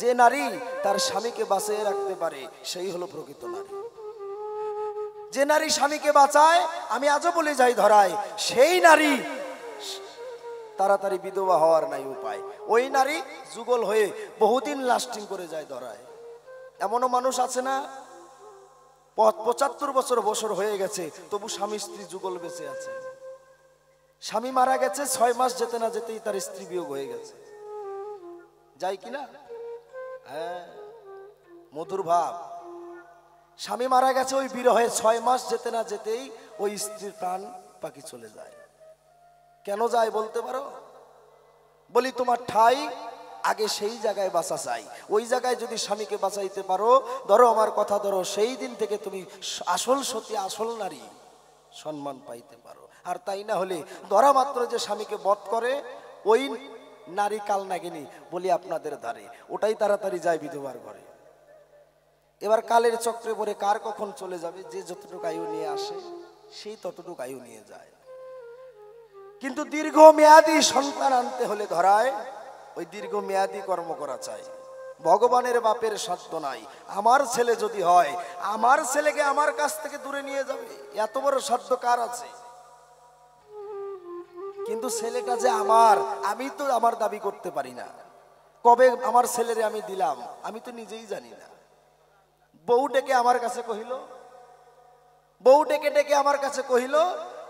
যে নারী তার স্বামীকে বাঁচিয়ে রাখতে পারে সেই হলো প্রকৃত নারী। যে নারী স্বামীকে বাঁচায়, আমি আজও বলে যাই ধরায়, সেই নারী তাড়াতাড়ি বিধবা হওয়ার নাই উপায়। ওই নারী যুগল হয়ে বহুদিন লাস্টিং করে যায় ধরায়। এমনও মানুষ আছে না, 75 বছর হয়ে গেছে, তবু স্বামী স্ত্রী যুগল বেঁচে আছে। স্বামী মারা গেছে, 6 মাস যেতে না যেতেই তার স্ত্রী বিয়োগ হয়ে গেছে। যাই কিনা? হ্যাঁ, মধুর ভাব। স্বামী মারা গেছে, ওই বিরহে 6 মাস যেতে না যেতেই ওই স্ত্রীর প্রাণ পাখি চলে যায়। কেন যায় বলতে পারো? বলি তোমার ঠাই, আগে সেই জায়গায় বাঁচা চাই। ওই জায়গায় যদি স্বামীকে বাঁচাইতে পারো, ধরো আমার কথা ধরো, সেই দিন থেকে তুমি আসল সতী, আসল নারী সম্মান পাইতে পারো। আর তাই না হলে ধরা মাত্র যে স্বামীকে বধ করে, ওই নারী কাল নাগিনী বলি আপনাদের ধারে, ওটাই তাড়াতাড়ি যায় বিধবার ঘরে। এবার কালের চক্রে পড়ে কার কখন চলে যাবে, যে যতটুকু আয়ু নিয়ে আসে সেই ততটুকু আয়ু নিয়ে যায়। কিন্তু দীর্ঘ মেয়াদী সন্তান আনতে হলে ধরায় ওই দীর্ঘ মেয়াদী কর্ম করা চাই। ভগবানের বাপের সাধ্য নাই। আমার ছেলে যদি হয়, আমার ছেলেকে আমার কাছ থেকে দূরে নিয়ে যাবে, এত বড় সাধ্য কার আছে? কিন্তু ছেলেটা যে আমার, আমি তো আমার দাবি করতে পারি না। কবে আমার ছেলেরে আমি দিলাম আমি তো নিজেই জানি না। বউ ডেকে আমার কাছে কহিল, বউ ডেকে ডেকে আমার কাছে কহিল,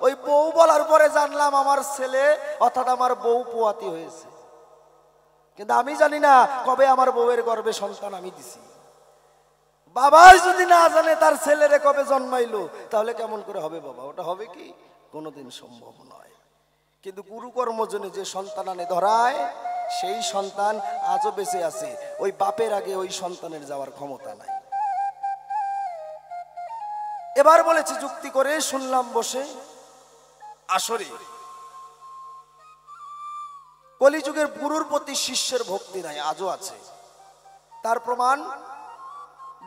ওই বউ বলার পরে জানলাম আমার ছেলে অর্থাৎ আমার বউ পোয়াতি হয়েছে। কিন্তু আমি জানি না কবে আমার বউয়ের গর্ভে সন্তান আমি দিছি। বাবাই যদি না জানে তার ছেলেরে কবে জন্মাইলো, তাহলে কেমন করে হবে বাবা? ওটা হবে কি? কোনোদিন সম্ভব নয়। কিন্তু গুরুকর্মজনে যে সন্তান আনে ধরায়, সেই সন্তান আজও বেঁচে আছে। ওই বাপের আগে ওই সন্তানের যাওয়ার ক্ষমতা নাই। এবার বলেছে যুক্তি করে, শুনলাম বসে আসরে, কলিযুগের গুরুর প্রতি শিষ্যের ভক্তি নাই, আজও আছে। তার প্রমাণ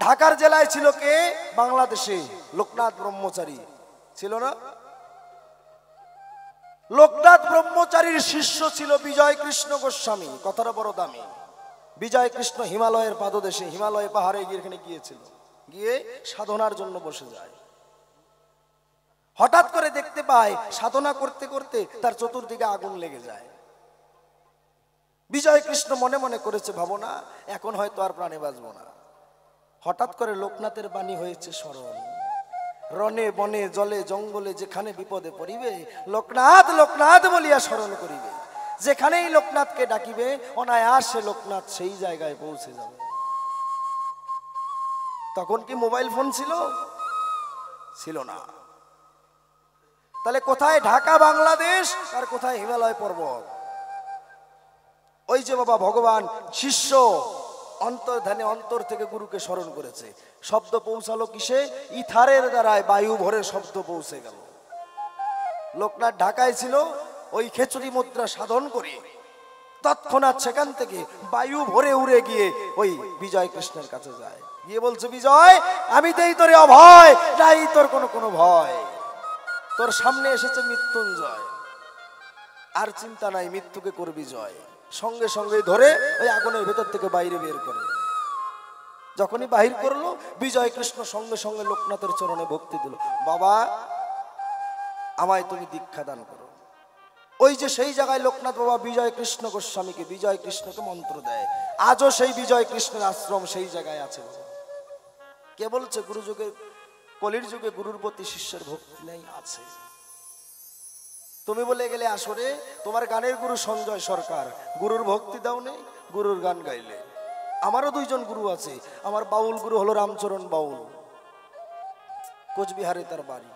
ঢাকার জেলায় ছিল কে? বাংলাদেশে লোকনাথ ব্রহ্মচারী ছিল না? লোকনাথ ব্রহ্মচারীর শিষ্য ছিল বিজয় কৃষ্ণ গোস্বামী। কথাটা বড় দামি। বিজয় কৃষ্ণ হিমালয়ের পাদদেশে, হিমালয় পাহাড়ে এখানে গিয়েছিল, গিয়ে সাধনার জন্য বসে যায়। হঠাৎ করে দেখতে পায় সাধনা করতে করতে তার চতুর্দিকে আগুন লেগে যায়। বিজয় কৃষ্ণ মনে মনে করেছে, ভাবনা এখন হয়তো আর প্রাণে বাঁচব না। হঠাৎ করে লোকনাথের বাণী হয়েছে স্মরণ, রণে বনে জলে জঙ্গলে যেখানে বিপদে পড়িবে লোকনাথ লোকনাথ বলিয়া স্মরণ করিবে। যেখানেই লোকনাথকে ডাকিবে অনায়াসে লোকনাথ সেই জায়গায় পৌঁছে যাবে। তখন কি মোবাইল ফোন ছিল? ছিল না। তাহলে কোথায় ঢাকা বাংলাদেশ আর কোথায় হিমালয় পর্বত? ওই যে বাবা ভগবান শিষ্য অন্তর্ধানে অন্তর থেকে গুরুকে স্মরণ করেছে। শব্দ পৌঁছালো কিসে? ইথারের দ্বারায় বায়ু ভরে শব্দ পৌঁছে গেল। লোকনাথ ঢাকায় ছিল, ওই খেচুরি মুদ্রা সাধন করে তৎক্ষণাৎ সেখান থেকে বায়ু ভরে উড়ে গিয়ে ওই বিজয় কৃষ্ণের কাছে যায়। গিয়ে বলছে, বিজয় আমি দেই তোরে অভয়, নাই তোর কোনো ভয়। তোর সামনে এসেছে মৃত্যুঞ্জয়, আর চিন্তা নাই, মৃত্যুকে করবি জয়। সঙ্গে সঙ্গে ধরে ওই আগুনের ভেতর থেকে বাইরে বের করে। যখনই বাহির করলো, বিজয় কৃষ্ণ সঙ্গে সঙ্গে লোকনাথের চরণে ভক্তি দিল। বাবা আমায় তুমি দীক্ষা দান করো। ওই যে সেই জায়গায় লোকনাথ বাবা বিজয় কৃষ্ণ গোস্বামীকে, বিজয় কৃষ্ণকে মন্ত্র দেয়, আজও সেই বিজয় কৃষ্ণের আশ্রম সেই জায়গায় আছে। কে বলছে গুরু যুগে, কলির যুগে গুরুর প্রতি শিষ্যের ভক্তি নেই? আছে। তুমি বলে গেলে আসরে তোমার গানের গুরু সঞ্জয় সরকার, গুরুর ভক্তি দাও নেই, গুরুর গান গাইলে। আমারও দুইজন গুরু আছে। আমার বাউল গুরু হলো রামচরণ বাউল, কোচবিহারে তার বাড়ি।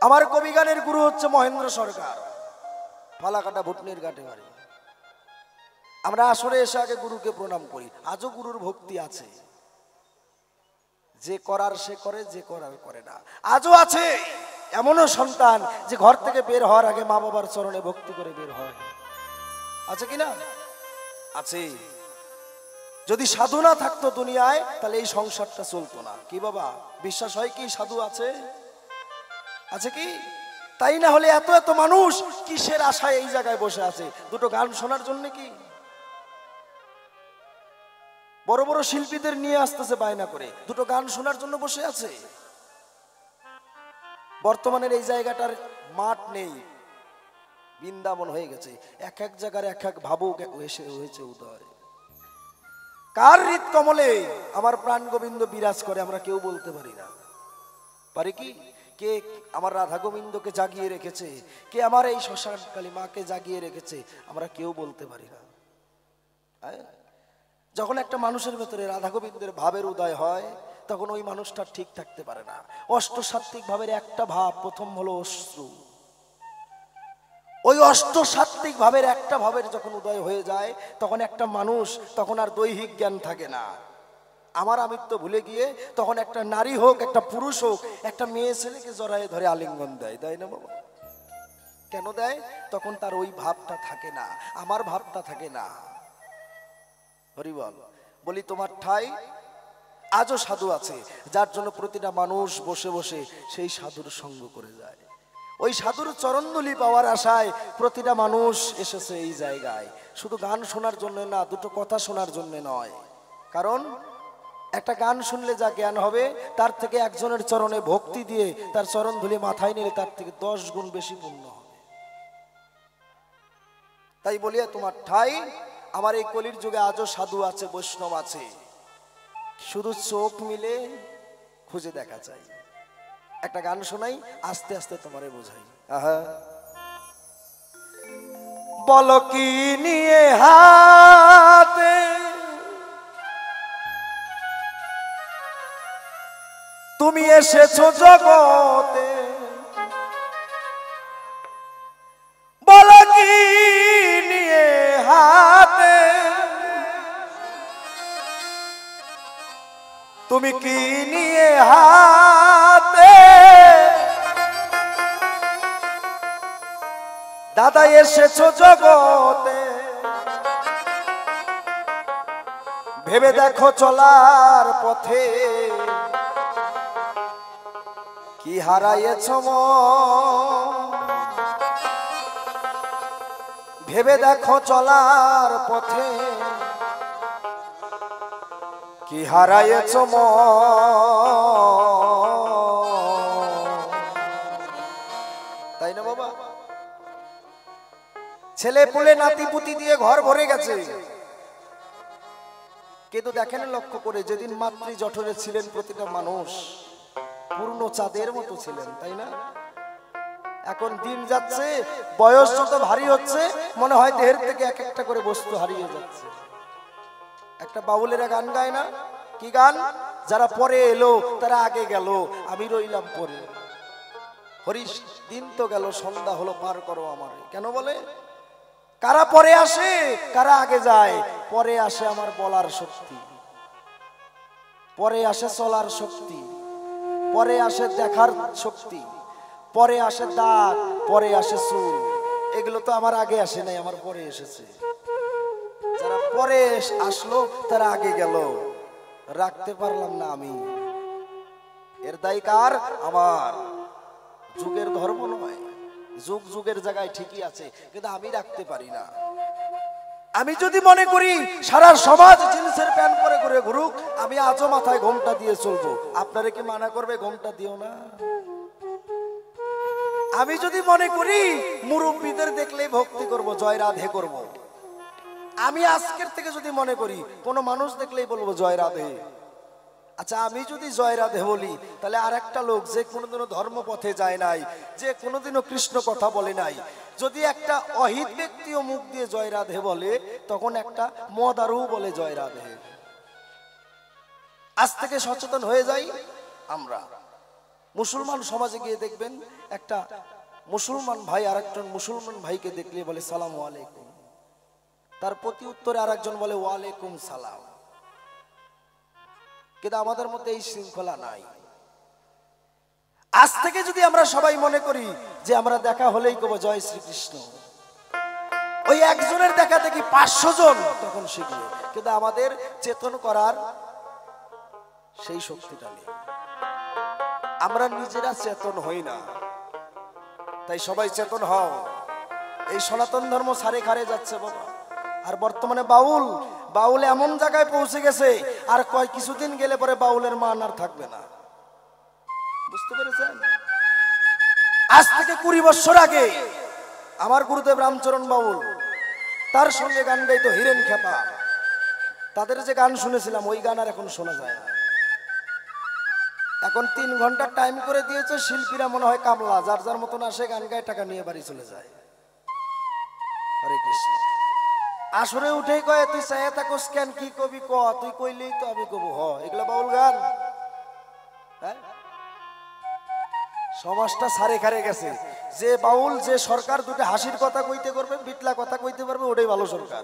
আমার কবি গানের গুরু হচ্ছে মহেন্দ্র সরকার, ফালাকাটা ভুটনির ঘাটে বাড়ি। আমরা আসরে এসে আগে গুরুকে প্রণাম করি। আজও গুরুর ভক্তি আছে। যে করার সে করে, যে করার করে না। আজও আছে এমনও সন্তান যে ঘর থেকে বের হওয়ার আগে মা বাবার চরণে ভক্তি করে বের হয়। আছে কিনা? আছে। যদি সাধু না থাকতো দুনিয়ায়, তাহলে এই সংসারটা চলতো না। কি বাবা, বিশ্বাস হয় কি সাধু আছে? আছে কি? তাই না হলে এত এত মানুষ কিসের আশায় এই জায়গায় বসে আছে? দুটো গান শোনার জন্য কি? বড় বড় শিল্পীদের নিয়ে আসতেছে বায়না করে, দুটো গান শোনার জন্য বসে আছে। বর্তমানের এই জায়গাটার মাঠ নেই, বৃন্দাবন হয়ে গেছে। এক এক জায়গার এক এক ভাবুক এসে হয়েছে উদয়। কার হৃদ কমলে আমার প্রাণ গোবিন্দ বিরাজ করে আমরা কেউ বলতে পারি না। পারি কি? কে আমার রাধা গোবিন্দকে জাগিয়ে রেখেছে, কে আমার এই শ্মশান কালী মাকে জাগিয়ে রেখেছে, আমরা কেউ বলতে পারি না। যখন একটা মানুষের ভেতরে রাধা গোবিন্দের ভাবের উদয় হয়, তখন ওই মানুষটা ঠিক থাকতে পারে না। অষ্টসাত্ত্বিক ভাবের একটা ভাব, প্রথম হলো অশ্রু। ওই অষ্টসাত্ত্বিক ভাবের একটা ভাবের যখন উদয় হয়ে যায়, তখন একটা মানুষ, তখন আর দৈহিক জ্ঞান থাকে না। আমার আমিত্ব ভুলে গিয়ে তখন একটা নারী হোক, একটা পুরুষ হোক, একটা মেয়ে ছেলেকে জড়ায়ে ধরে আলিঙ্গন দেয়। দেয় না বাবা? কেন দেয়? তখন তার ওই ভাবটা থাকে না, আমার ভাবটা থাকে না। হরি বল। বলি তোমার ঠাই আজও সাধু আছে, যার জন্য প্রতিটা মানুষ বসে বসে সেই সাধুর সঙ্গ করে যায়। ওই সাধুর চরণধুলি পাওয়ার আশায় প্রতিটা মানুষ এসেছে এই জায়গায়, শুধু গান শোনার জন্য না, দুটো কথা শোনার জন্য নয়। কারণ একটা গান শুনলে যা জ্ঞান হবে, তার থেকে একজনের চরণে ভক্তি দিয়ে তার চরণধুলি মাথায় নিলে তার থেকে 10 গুণ বেশি পুণ্য হবে। তাই বলিয়া তোমার ঠাই আমার এই কলির যুগে আজও সাধু আছে, বৈষ্ণব আছে, শুধু চোখ মিলে খুঁজে দেখা চাই। একটা গান শোনাই, আস্তে আস্তে তোমারে বোঝাই। আহা, বলো কি নিয়ে হাতে তুমি এসেছো জগতে, বলো কি নিয়ে হাতে তুমি কি নিয়ে হাতে দাদা এসেছো জগতে, ভেবে দেখো চলার পথে কি হারাইছো মন, ভেবে দেখো চলার পথে কি হারাইছো মন। তাই না বাবা? ছেলে পুলে নাতি পুতি দিয়ে ঘর ভরে গেছে, কিন্তু দেখেন লক্ষ্য করে, যেদিন মাতৃ জঠরে ছিলেন প্রতিটা মানুষ পূর্ণ চাঁদের মতো ছিলেন, তাই না? এখন দিন যাচ্ছে, বয়স যত ভারী হচ্ছে, মনে হয় দেহের থেকে এক একটা করে বস্তু হারিয়ে যাচ্ছে। একটা বাউলেরা গান গায় না? কি গান? যারা পরে এলো তারা আগে গেল, আমি রইলাম পরে। হরিশ দিন তো গেল, সন্ধ্যা হলো, পার করো আমার। কেন বলে? কারা পরে আসে, কারা আগে যায়? পরে আসে আমার বলার শক্তি, পরে আসে চলার শক্তি, পরে আসে দেখার শক্তি, পরে আসে দাঁত, পরে আসে চুল। এগুলো তো আমার আগে আসে নাই, আমার পরে এসেছে। যারা পরে আসলো তারা আগে গেল, রাখতে পারলাম না আমি। এর দায় কার? আমার। যুগের ধর্ম নয়, যুগ যুগের জায়গায় ঠিকই আছে, কিন্তু আমি রাখতে পারি না। আমি যদি মনে করি সারা সমাজ জিন্সের প্যান্ট পরে করে ঘুরুক, আমি আজও মাথায় ঘোমটা দিয়ে চলবো, আপনারা কি মানা করবে ঘোমটা দিও না? আমি যদি মনে করি মুরব্বীদের দেখলেই ভক্তি করব, জয় রাধে করব, আমি আজকের থেকে যদি মনে করি কোনো মানুষ দেখলেই বলবো জয় রাধে, আচ্ছা আমি যদি জয় রাধে বলি, তাহলে আর একটা লোক যে কোনোদিনও ধর্মপথে যায় নাই, যে কোনোদিনও কৃষ্ণ কথা বলে নাই, যদি একটা অহিত ব্যক্তিও মুখ দিয়ে জয় রাধে বলে, তখন একটা মদারু বলে জয় রাধে। আজ থেকে সচেতন হয়ে যাই আমরা। মুসলমান সমাজে গিয়ে দেখবেন একটা মুসলমান ভাই আরেকজন মুসলমান ভাইকে দেখলে বলে সালামু আলাইকুম, তার প্রতি উত্তরে আরেকজন বলে ওয়ালাইকুম সালাম। কিন্তু আমাদের মধ্যে এই শৃঙ্খলা নাই। আজ থেকে যদি আমরা সবাই মনে করি যে আমরা দেখা হলেই কব জয় শ্রীকৃষ্ণ, ওই একজনের দেখা দেখি 500 জন তখন শিখবে, কিন্তু আমাদের চেতন করার সেই শক্তিটা নেই, আমরা নিজেরা চেতন হই না। তাই সবাই চেতন হও। এই সনাতন ধর্ম সারে খারে যাচ্ছে বাবা। আর বর্তমানে বাউল এমন জায়গায় পৌঁছে গেছে, আর কয় কিছুদিন গেলে পরে বাউলের মান আর থাকবে না। বুঝতে পেরেছেন? আজ থেকে 20 বছর আগে আমার গুরুদেব রামচরণ বাউল, তার সঙ্গে গান গাইতো হিরেন খেপা, তাদের যে গান শুনেছিলাম ওই গান আর এখন শোনা যায় না। এখন 3 ঘন্টা টাইম করে দিয়েছে, শিল্পীরা মনে হয় কামলা, যার যার মতন আসে, গান গায়, টাকা নিয়ে বাড়ি চলে যায়। হরে কৃষ্ণ। আসরে উঠেই কয় তুই চাইয়া থাকোস কেন, কি কবি ক, তুই কইলেই তো আমি কব। এগুলা বাউল গান। হ্যাঁ, সমাজটা সারে খারে গেছে। যে বাউল, যে সরকার দুটো হাসির কথা কইতে করবে, বিটলা কথা কইতে পারবে, ওটাই ভালো সরকার।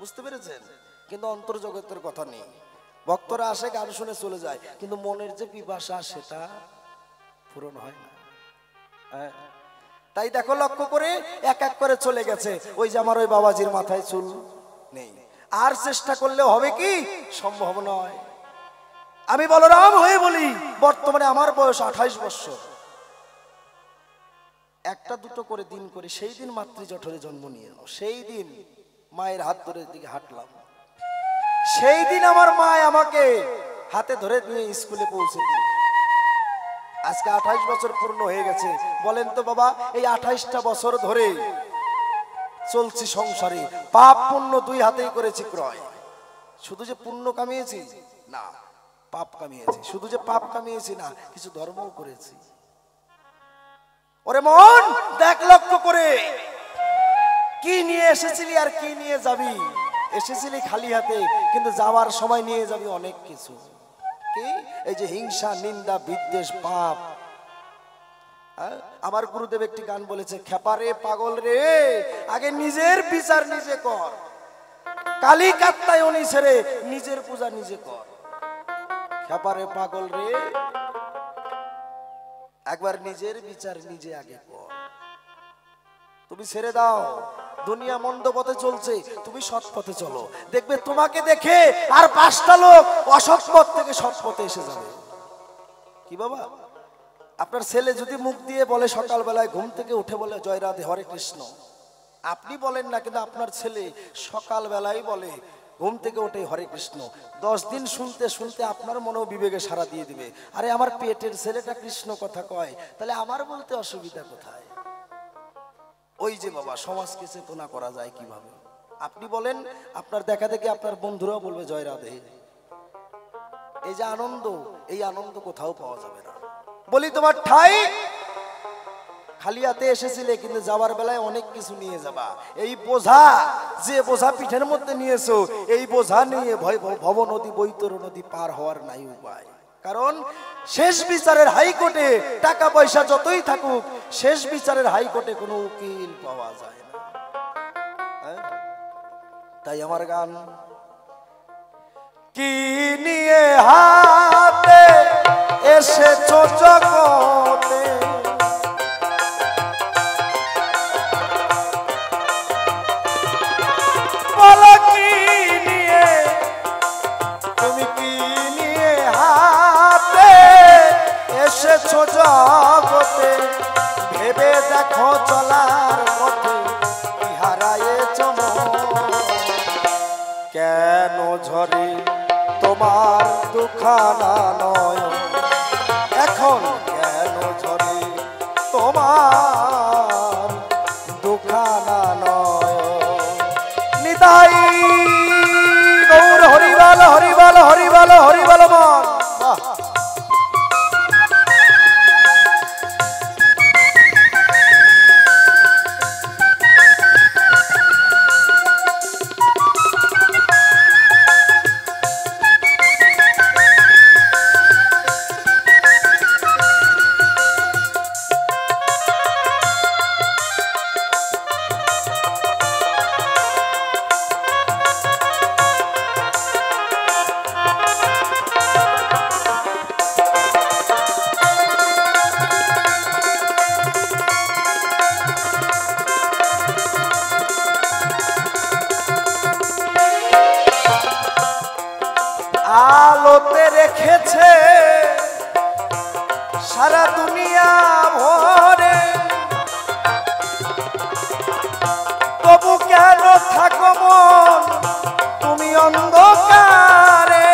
বুঝতে পেরেছেন? কিন্তু অন্তর্জগতের কথা নেই। ভক্তরা আসে, গান শুনে চলে যায়, কিন্তু মনের যে পিপাসা সেটা পূরণ হয় না। তাই দেখো লক্ষ্য করে এক এক করে চলে গেছে। ওই যে আমার ওই বাবাজির মাথায় চুল নেই, আর চেষ্টা করলে হবে কি? সম্ভব নয়। আমি বলরাম হয়ে বলি, বর্তমানে আমার বয়স 28 বছর। একটা দুটো করে দিন করে সেই দিন মাতৃজঠরে জন্ম নিয়ে এলো, সেই দিন মায়ের হাত ধরে দিকে হাঁটলাম, সেই দিন আমার মা আমাকে হাতে ধরে নিয়ে স্কুলে পৌঁছে দিল। আজকে 28 বছর পূর্ণ হয়ে গেছে। বলেন তো বাবা, এই 28টা বছর ধরে চলছি সংসারে, পাপ পুণ্য দুই হাতেই করেছি ক্রয়। শুধু যে পুণ্য কামিয়েছি না, পাপ কামিয়েছি। শুধু যে পাপ কামিয়েছি না, কিছু ধর্মও করেছি। ওরে মন, দেখ লক্ষ্য করে, কি নিয়ে এসেছিলি আর কি নিয়ে যাবি। এসেছিলি খালি হাতে, কিন্তু যাওয়ার সময় নিয়ে যাবি অনেক কিছু। কি? এই যে হিংসা, নিন্দা, বিদ্বেষ, পাপ। আমার গুরুদেব একটি গান বলেছে, খেপারে পাগল রে, আগে নিজের বিচার নিজে কর, কালী কাত্তায় উনি ছেড়ে নিজের পূজা নিজে কর। খেপারে পাগল রে, একবার নিজের বিচার নিজে আগে কর। তুমি ছেড়ে দাও, দুনিয়া মন্দ পথে চলছে, তুমি সৎ পথে চলো। দেখবে তোমাকে দেখে আর 5টা লোক অসৎ পথ থেকে সৎ পথে এসে যাবে। কি বাবা, আপনার ছেলে যদি মুখ দিয়ে বলে সকালবেলায় ঘুম থেকে উঠে বলে জয় রাধে হরে কৃষ্ণ, আপনি বলেন না, কিন্তু আপনার ছেলে সকালবেলায় বলে ঘুম থেকে উঠে হরে কৃষ্ণ, 10 দিন শুনতে শুনতে আপনার মনেও বিবেকে সাড়া দিয়ে দিবে, আরে আমার পেটের ছেলেটা কৃষ্ণ কথা কয়, তাহলে আমার বলতে অসুবিধা কোথায়? ওই যে বাবা, সমাজকে চেতনা করা যায় কিভাবে? আপনি বলেন, আপনার দেখা দেখে আপনার বন্ধুরাও বলবে জয় রাধে। এই যে আনন্দ, এই আনন্দ কোথাও পাওয়া যাবে না। বলি তোমার ঠাই খালি হাতে এসেছিলে, কিন্তু যাওয়ার বেলায় অনেক কিছু নিয়ে যাবা। এই বোঝা, যে বোঝা পিঠের মধ্যে নিয়েছো, এই বোঝা নিয়ে ভব নদী, বৈতর নদী পার হওয়ার নাই উপায়। কারণ শেষ বিচারের হাইকোর্টে টাকা পয়সা যতই থাকুক, শেষ বিচারের হাইকোর্টে কোনো উকিল পাওয়া যায় না। তাই আমার গান, কি নিয়ে হাতে এসেছো জগতে, বলো কি নিয়ে, তুমি কি নিয়ে হাতে এসেছো জগতে, ভেবে দেখো চলার পথে কি হারায়েছো মন। কেন ঝরে তোমার দুখানা নয়ন, এখন কেন ঝরে তোমার নিতাই গৌর হরিবল হরিবল হরিবল হরিবল মন। বাহ। আলোতে রেখেছে সারা দুনিয়া ভরে, তবু কেন থাকো মন তুমি অন্ধকারে।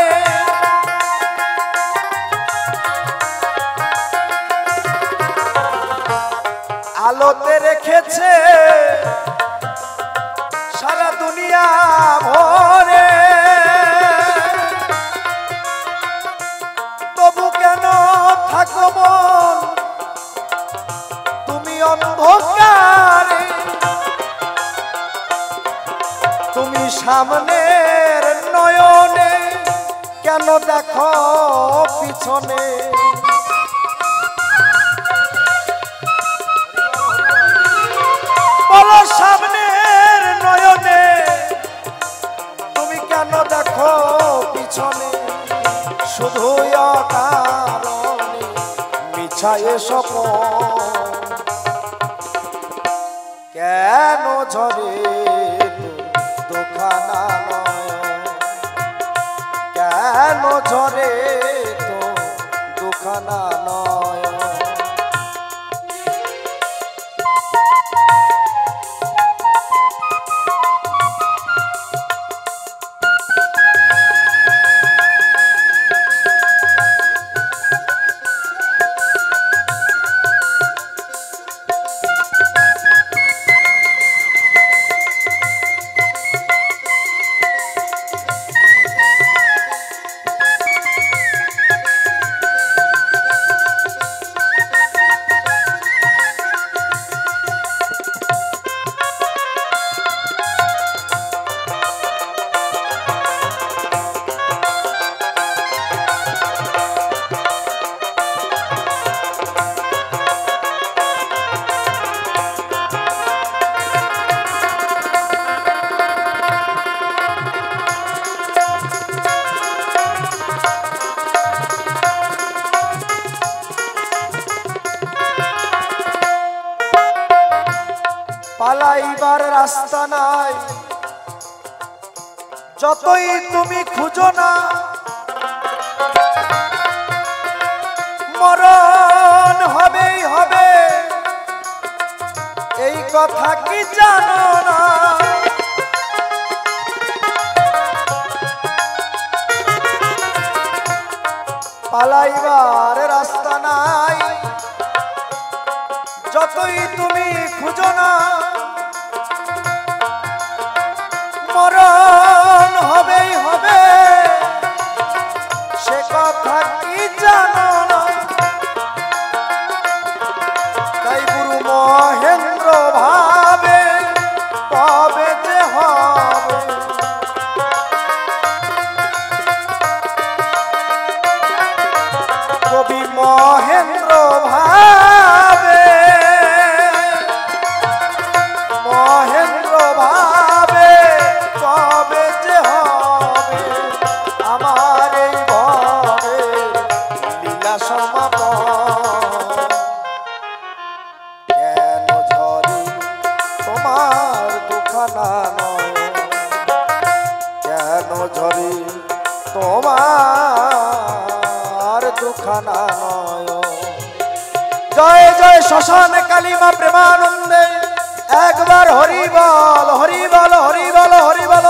আলোতে রেখেছে সারা দুনিয়া ভরে, তবু কেন থাকো মন তুমি অন্ধকারে। তুমি সামনের নয়নে কেন দেখো পিছনে। বলো সামনের নয়নে তুমি কেন দেখো পিছনে। শুধু অকারণে মিছা এসব কেন ঝরে দুখানা নয়ন, কেন ঝরে তো দুখানা নয়ন। পালাইবার রাস্তা নাই যতই তুমি খুঁজো না, মরণ হবেই হবে এই কথা কি জানো না। পালাইবার রাস্তা নাই যতই তুমি খুঁজো না, মরণ হবেই হবে সে কথা কি জানো না। তাই গুরু মহেন্দ্র ভাবে তবে যে হবে, কবি মহেন্দ্র ভাবে, মহেন্দ্র ভাবে তবে যে হবে আমার এই ভবে লীলা সমাপন। কেন ঝরে তোমার দুখানা নয়ন, কেন ঝরে তোমার দুখানা নয়ন। জয় জয় শ্মশান কালিমা প্রেমানন্দে, একবার হরি বল হরি বল হরি বল হরি বল।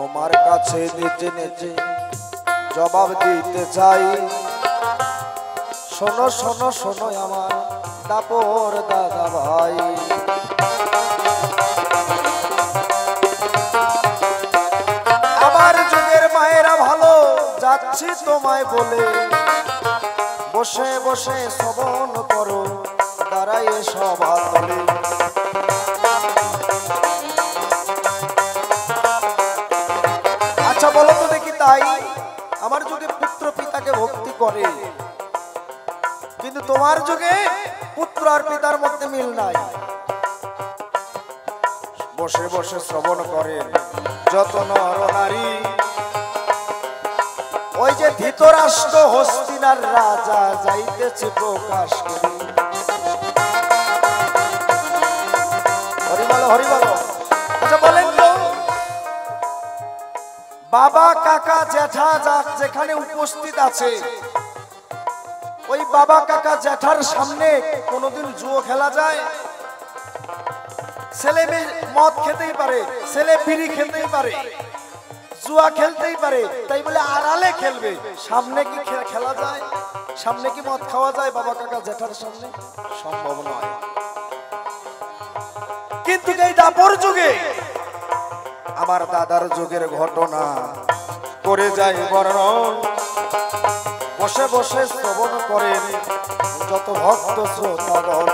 তোমার কাছে নেচে নেচে জবাব দিতে চাই। শোনো শোনো শোনো আমার দাপর দাদা ভাই, আমার যুগের মায়েরা ভালো যাচ্ছি তোমায় বলে, বসে বসে শ্রবণ করো দাঁড়ায় সভা তলে। আচ্ছা বলো তো দেখি, তাই আমার যুগে পুত্র পিতাকে ভক্তি করে, কিন্তু তোমার যুগে পুত্র আর পিতার মধ্যে মিল নাই। বসে বসে শ্রবণ করেন যত নর নারী, ওই যে ধৃতরাষ্ট্র হস্তিনার রাজা যাইতেছে প্রকাশ করি। হরি বলো হরি বলো। আচ্ছা বলেন তো, বাবা কাকা জ্যাঠা যেখানে উপস্থিত আছে, ওই বাবা কাকা জ্যাঠার সামনে কোনোদিন জুয়ো খেলা যায়? ছেলে মেয়ে মদ খেতেই পারে, ছেলে বিড়ি খেতেই পারে, জুয়া খেলতেই পারে, তাই বলে আড়ালে খেলবে? সামনে কি খেলা যায়? সামনে কি মদ খাওয়া যায় বাবা কাকা জ্যাঠার সামনে? সম্ভব নয়। কিন্তু এই দাপর যুগে আমার দাদার যুগের ঘটনা করে যায় বর্ণন, বসে বসে শ্রবণ করেন যত ভক্ত শ্রোতাগণ।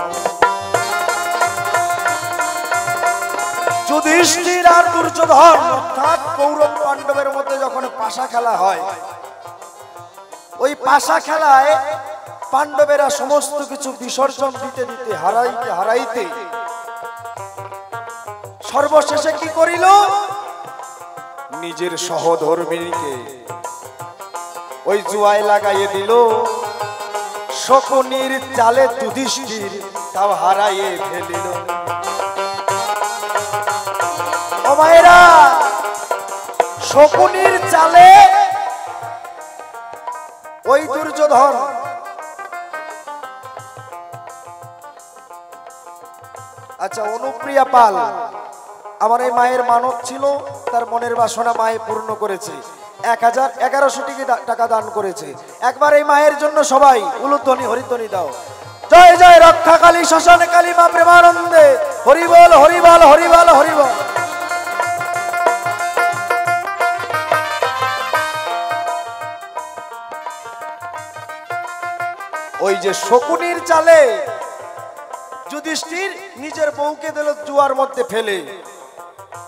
যুধিষ্ঠির আর দুর্যোধন অর্থাৎ কৌরব পাণ্ডবের মধ্যে যখন পাশা খেলা হয়, ওই পাশা খেলায় পাণ্ডবেরা সমস্ত কিছু বিসর্জন দিতে দিতে হারাইতে হারাইতে সর্বশেষে কি করিল? নিজের সহধর্মিণীকে ওই জুয়ায় লাগাইয়ে দিল। শকুনির চালে যুধিষ্ঠির তাও হারাইয়ে ফেলিল। ও মায়েরা, শকুনির চালে ওই দুর্যোধন আচ্ছা অনুপ্রিয়া পাল আমার এই মায়ের মানত ছিল, তার মনের বাসনা মায়ে পূর্ণ করেছে। 1111 টাকা দান করেছে। একবার এই মায়ের জন্য সবাই উলুধ্বনি হরিধ্বনি দাও। জয় জয় রক্ষা কালী শ্মশানে কালী মা প্রেমানন্দে, হরি বল হরি বল হরি বল হরি বল। ওই যে শকুনির চালে যুধিষ্ঠির নিজের বউকে দিল জুয়ার মধ্যে ফেলে,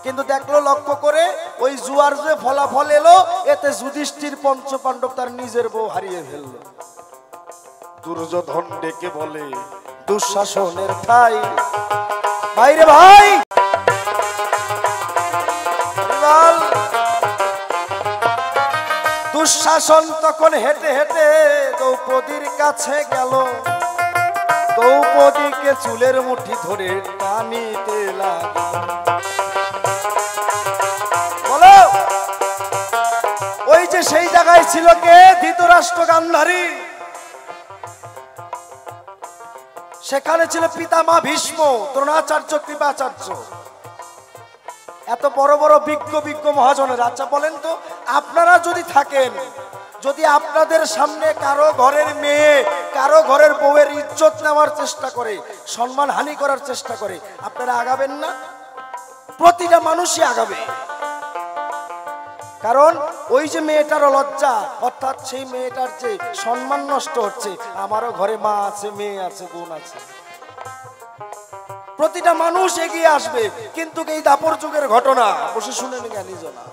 কিন্তু দেখলো লক্ষ্য করে ওই জুয়ার যে ফলাফল এলো, এতে যুধিষ্ঠির পঞ্চপাণ্ডব তার নিজের বউ হারিয়ে ফেলল। দুর্যোধন ডেকে বলে দুঃশাসনের ঠাই। ভাইরে ভাই, দুঃশাসন তখন হেঁটে হেঁটে দ্রৌপদীর কাছে গেল, দ্রৌপদীকে চুলের মুঠি ধরে টানিতে লাগল। বলো, ওই যে সেই জায়গায় ছিল কে? ধৃতরাষ্ট্র গান্ধারী। সেখানে ছিল পিতামা ভীষ্ম, দ্রোণাচার্য, কৃপাচার্য, এত বড় বড় বিজ্ঞ বিজ্ঞ মহাজনের। আচ্ছা বলেন তো, আপনারা যদি থাকেন, যদি আপনাদের সামনে কারো ঘরের মেয়ে, কারো ঘরের বউয়ের ইজ্জত নেওয়ার চেষ্টা করে, সম্মান হানি করার চেষ্টা করে, আপনারা আগাবেন না? প্রতিটা মানুষই আগাবে। কারণ ওই যে মেয়েটার লজ্জা, অর্থাৎ সেই মেয়েটার যে সম্মান নষ্ট হচ্ছে, আমারও ঘরে মা আছে, মেয়ে আছে, বোন আছে, প্রতিটা মানুষ এগিয়ে আসবে। কিন্তু এই দাপর যুগের ঘটনা বসে শুনে জ্ঞানী জনা।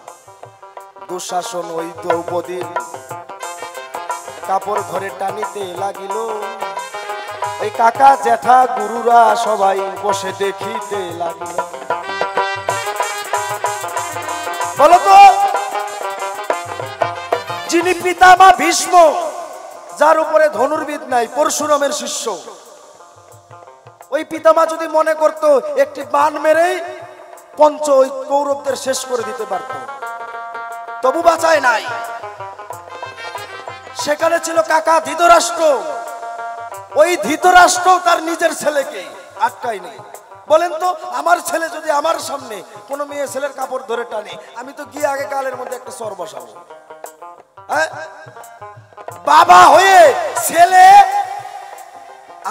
দুঃশাসন ওই দ্রৌপদীর কাপড় ধরে টানিতে লাগিল, ওই কাকা জ্যাঠা গুরুরা সবাই বসে দেখিতে লাগিল। বলতো, যিনি পিতামা ভীষ্ম, যার উপরে ধনুর্বিদ নাই, পরশুরামের শিষ্য, ওই পিতামা যদি মনে করতো একটি বান মেরেই ওই কৌরবদের শেষ করে দিতে পারত, তবু বাঁচায় নাই। সেখানে ছিল কাকা ধৃতরাষ্ট্র, ওই ধৃতরাষ্ট্র তার নিজের ছেলেকে আটকায় নাই। বলেন তো, আমার ছেলে যদি আমার সামনে কোনো মেয়ে ছেলের কাপড় ধরে টানে, আমি তো গিয়ে আগে গালের মধ্যে একটা চর বসাবো। হ্যাঁ, বাবা হয়ে ছেলে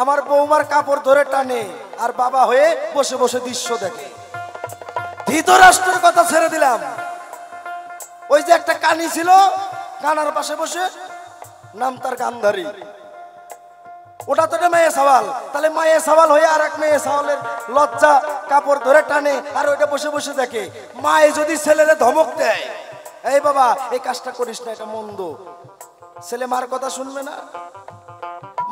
আমার বৌমার কাপড় ধরে টানে, আর বাবা হয়ে বসে বসে দৃশ্য দেখে। ধৃতরাষ্ট্রের কথা ছেড়ে দিলাম, ওই যে একটা কানি ছিল, কানার পাশে বসে, নাম তার গান্ধারী, ওটা তো মেয়ে সওয়াল। তাহলে মেয়ে সওয়াল হয়ে আর এক মেয়ে সওয়ালের লজ্জা কাপড় ধরে টানে, আর ওইটা বসে বসে দেখে। মায়ে যদি ছেলেরে ধমক দেয়, এই বাবা এই কাজটা করিস না, এটা মন্দ, ছেলে মার কথা শুনবে না।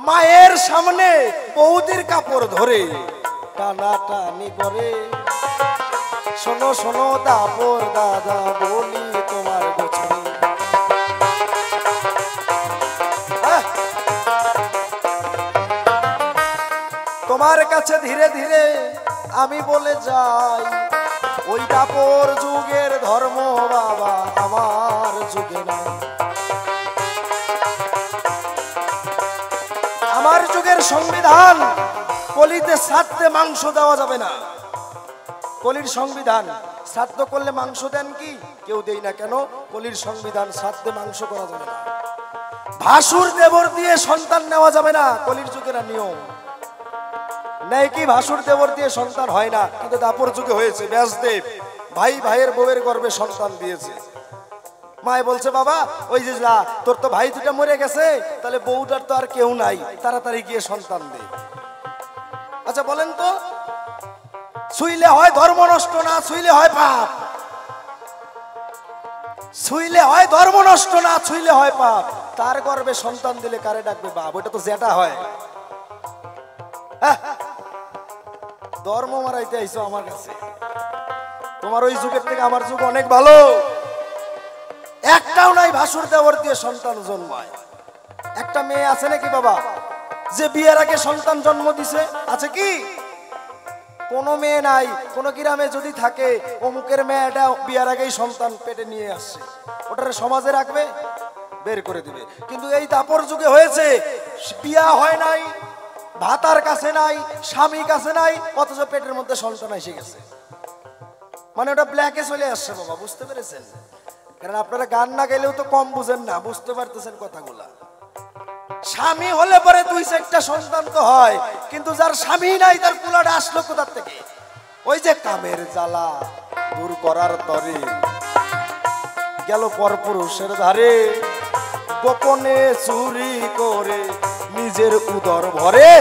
মায়ের সামনে বৌদির কাপড় ধরে টানা টানি করে। শোনো শোনো দাপর দাদা, বলি তোমার গোছানি। তোমার কাছে ধীরে ধীরে আমি বলে যাই, ওই দাপর যুগের ধর্ম বাবা আমার যুগে না। আমার যুগের সংবিধান, কলিতে শ্রাদ্ধে মাংস দেওয়া যাবে না। কলির সংবিধান, শ্রাদ্ধ করলে মাংস দেন কি? কেউ দেই না। কেন? কলির সংবিধান, শ্রাদ্ধে মাংস করা যাবে না। ভাসুর দেবর দিয়ে সন্তান নেওয়া যাবে না, কলির যুগের নিয়ম। নেই কি ভাসুর দেবর দিয়ে সন্তান হয় না, কিন্তু দাপর যুগে হয়েছে। ব্যাসদেব ভাই ভাইয়ের বউয়ের গর্ভে সন্তান দিয়েছে। মায়ে বলছে, বাবা ওই যে যা, তোর তো ভাই দুটা মরে গেছে, তাহলে বউটার তো আর কেউ নাই, তাড়াতাড়ি গিয়ে সন্তান দে। আচ্ছা বলেন তো, ছুইলে হয় ধর্ম নষ্ট, না ছুইলে হয় পাপ? ছুইলে হয় ধর্ম নষ্ট, না ছুইলে হয় পাপ। তার গর্ভে সন্তান দিলে কারে ডাকবে বাপ? ওটা তো যেটা হয়। ধর্ম মারাইতে আইছো আমার কাছে। তোমার ওই যুগের থেকে আমার যুগ অনেক ভালো। একটাও নাই ভাসুর দেওয়ার দিয়ে সন্তান জন্মায়। একটা মেয়ে আছে নাকি বাবা যে বিয়ের আগে সন্তান জন্ম দিছে? আছে কি? কোনো মেয়ে নাই। কোন গ্রামে যদি থাকে, অমুকের মেয়েটা বিয়ের আগেই সন্তান পেটে নিয়ে আসছে, ওটারে সমাজে রাখবে? বের করে দিবে। কিন্তু এই দাপর যুগে হয়েছে, বিয়া হয় নাই, ভাতার কাছে নাই, স্বামী কাছে নাই, অথচ পেটের মধ্যে সন্তান এসে গেছে। মানে ওটা ব্ল্যাকে চলে আসছে বাবা, বুঝতে পেরেছেন? কারণ আপনারা গান না গেলেও তো কম বুঝেন না, বুঝতে পারতেছেন কথাগুলা। স্বামী হলে পরে 2-4টা সন্তান তো হয়, কিন্তু যার স্বামী নাই তার পোলাটা আসলো কোথার থেকে? ওই যে কামের জ্বালা দূর করার তরে গেল পরপুরুষের ধারে, গোপনে চুরি করে নিজের উদর ভরে।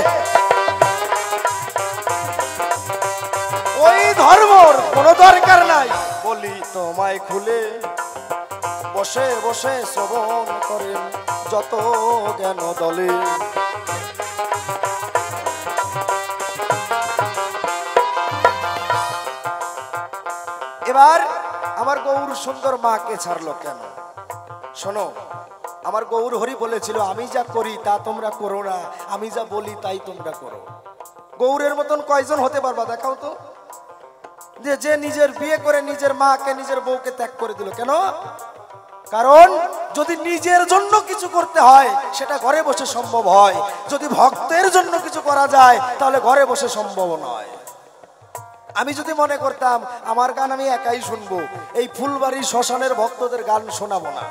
ওই ধর্মর কোনো দরকার নাই, বলি তোমায় খুলে, বসে বসে শ্রবণ করেন যত জ্ঞান দলে। এবার আমার গৌর সুন্দর মাকে ছাড়লো কেন? শোনো, আমার গৌর হরি বলেছিল, আমি যা করি তা তোমরা করো না, আমি যা বলি তাই তোমরা করো। গৌরের মতন কয়জন হতে পারবা দেখাও তো, যে নিজের বিয়ে করে নিজের মাকে নিজের বউকে ত্যাগ করে দিল। কেন? কারণ যদি নিজের জন্য কিছু করতে হয় সেটা ঘরে বসে সম্ভব হয়, যদি ভক্তের জন্য কিছু করা যায় তাহলে ঘরে বসে সম্ভব নয়। আমি যদি মনে করতাম আমার গান আমি একাই শুনবো, এই ফুলবাড়ি শ্মশানের ভক্তদের গান শোনাবো না,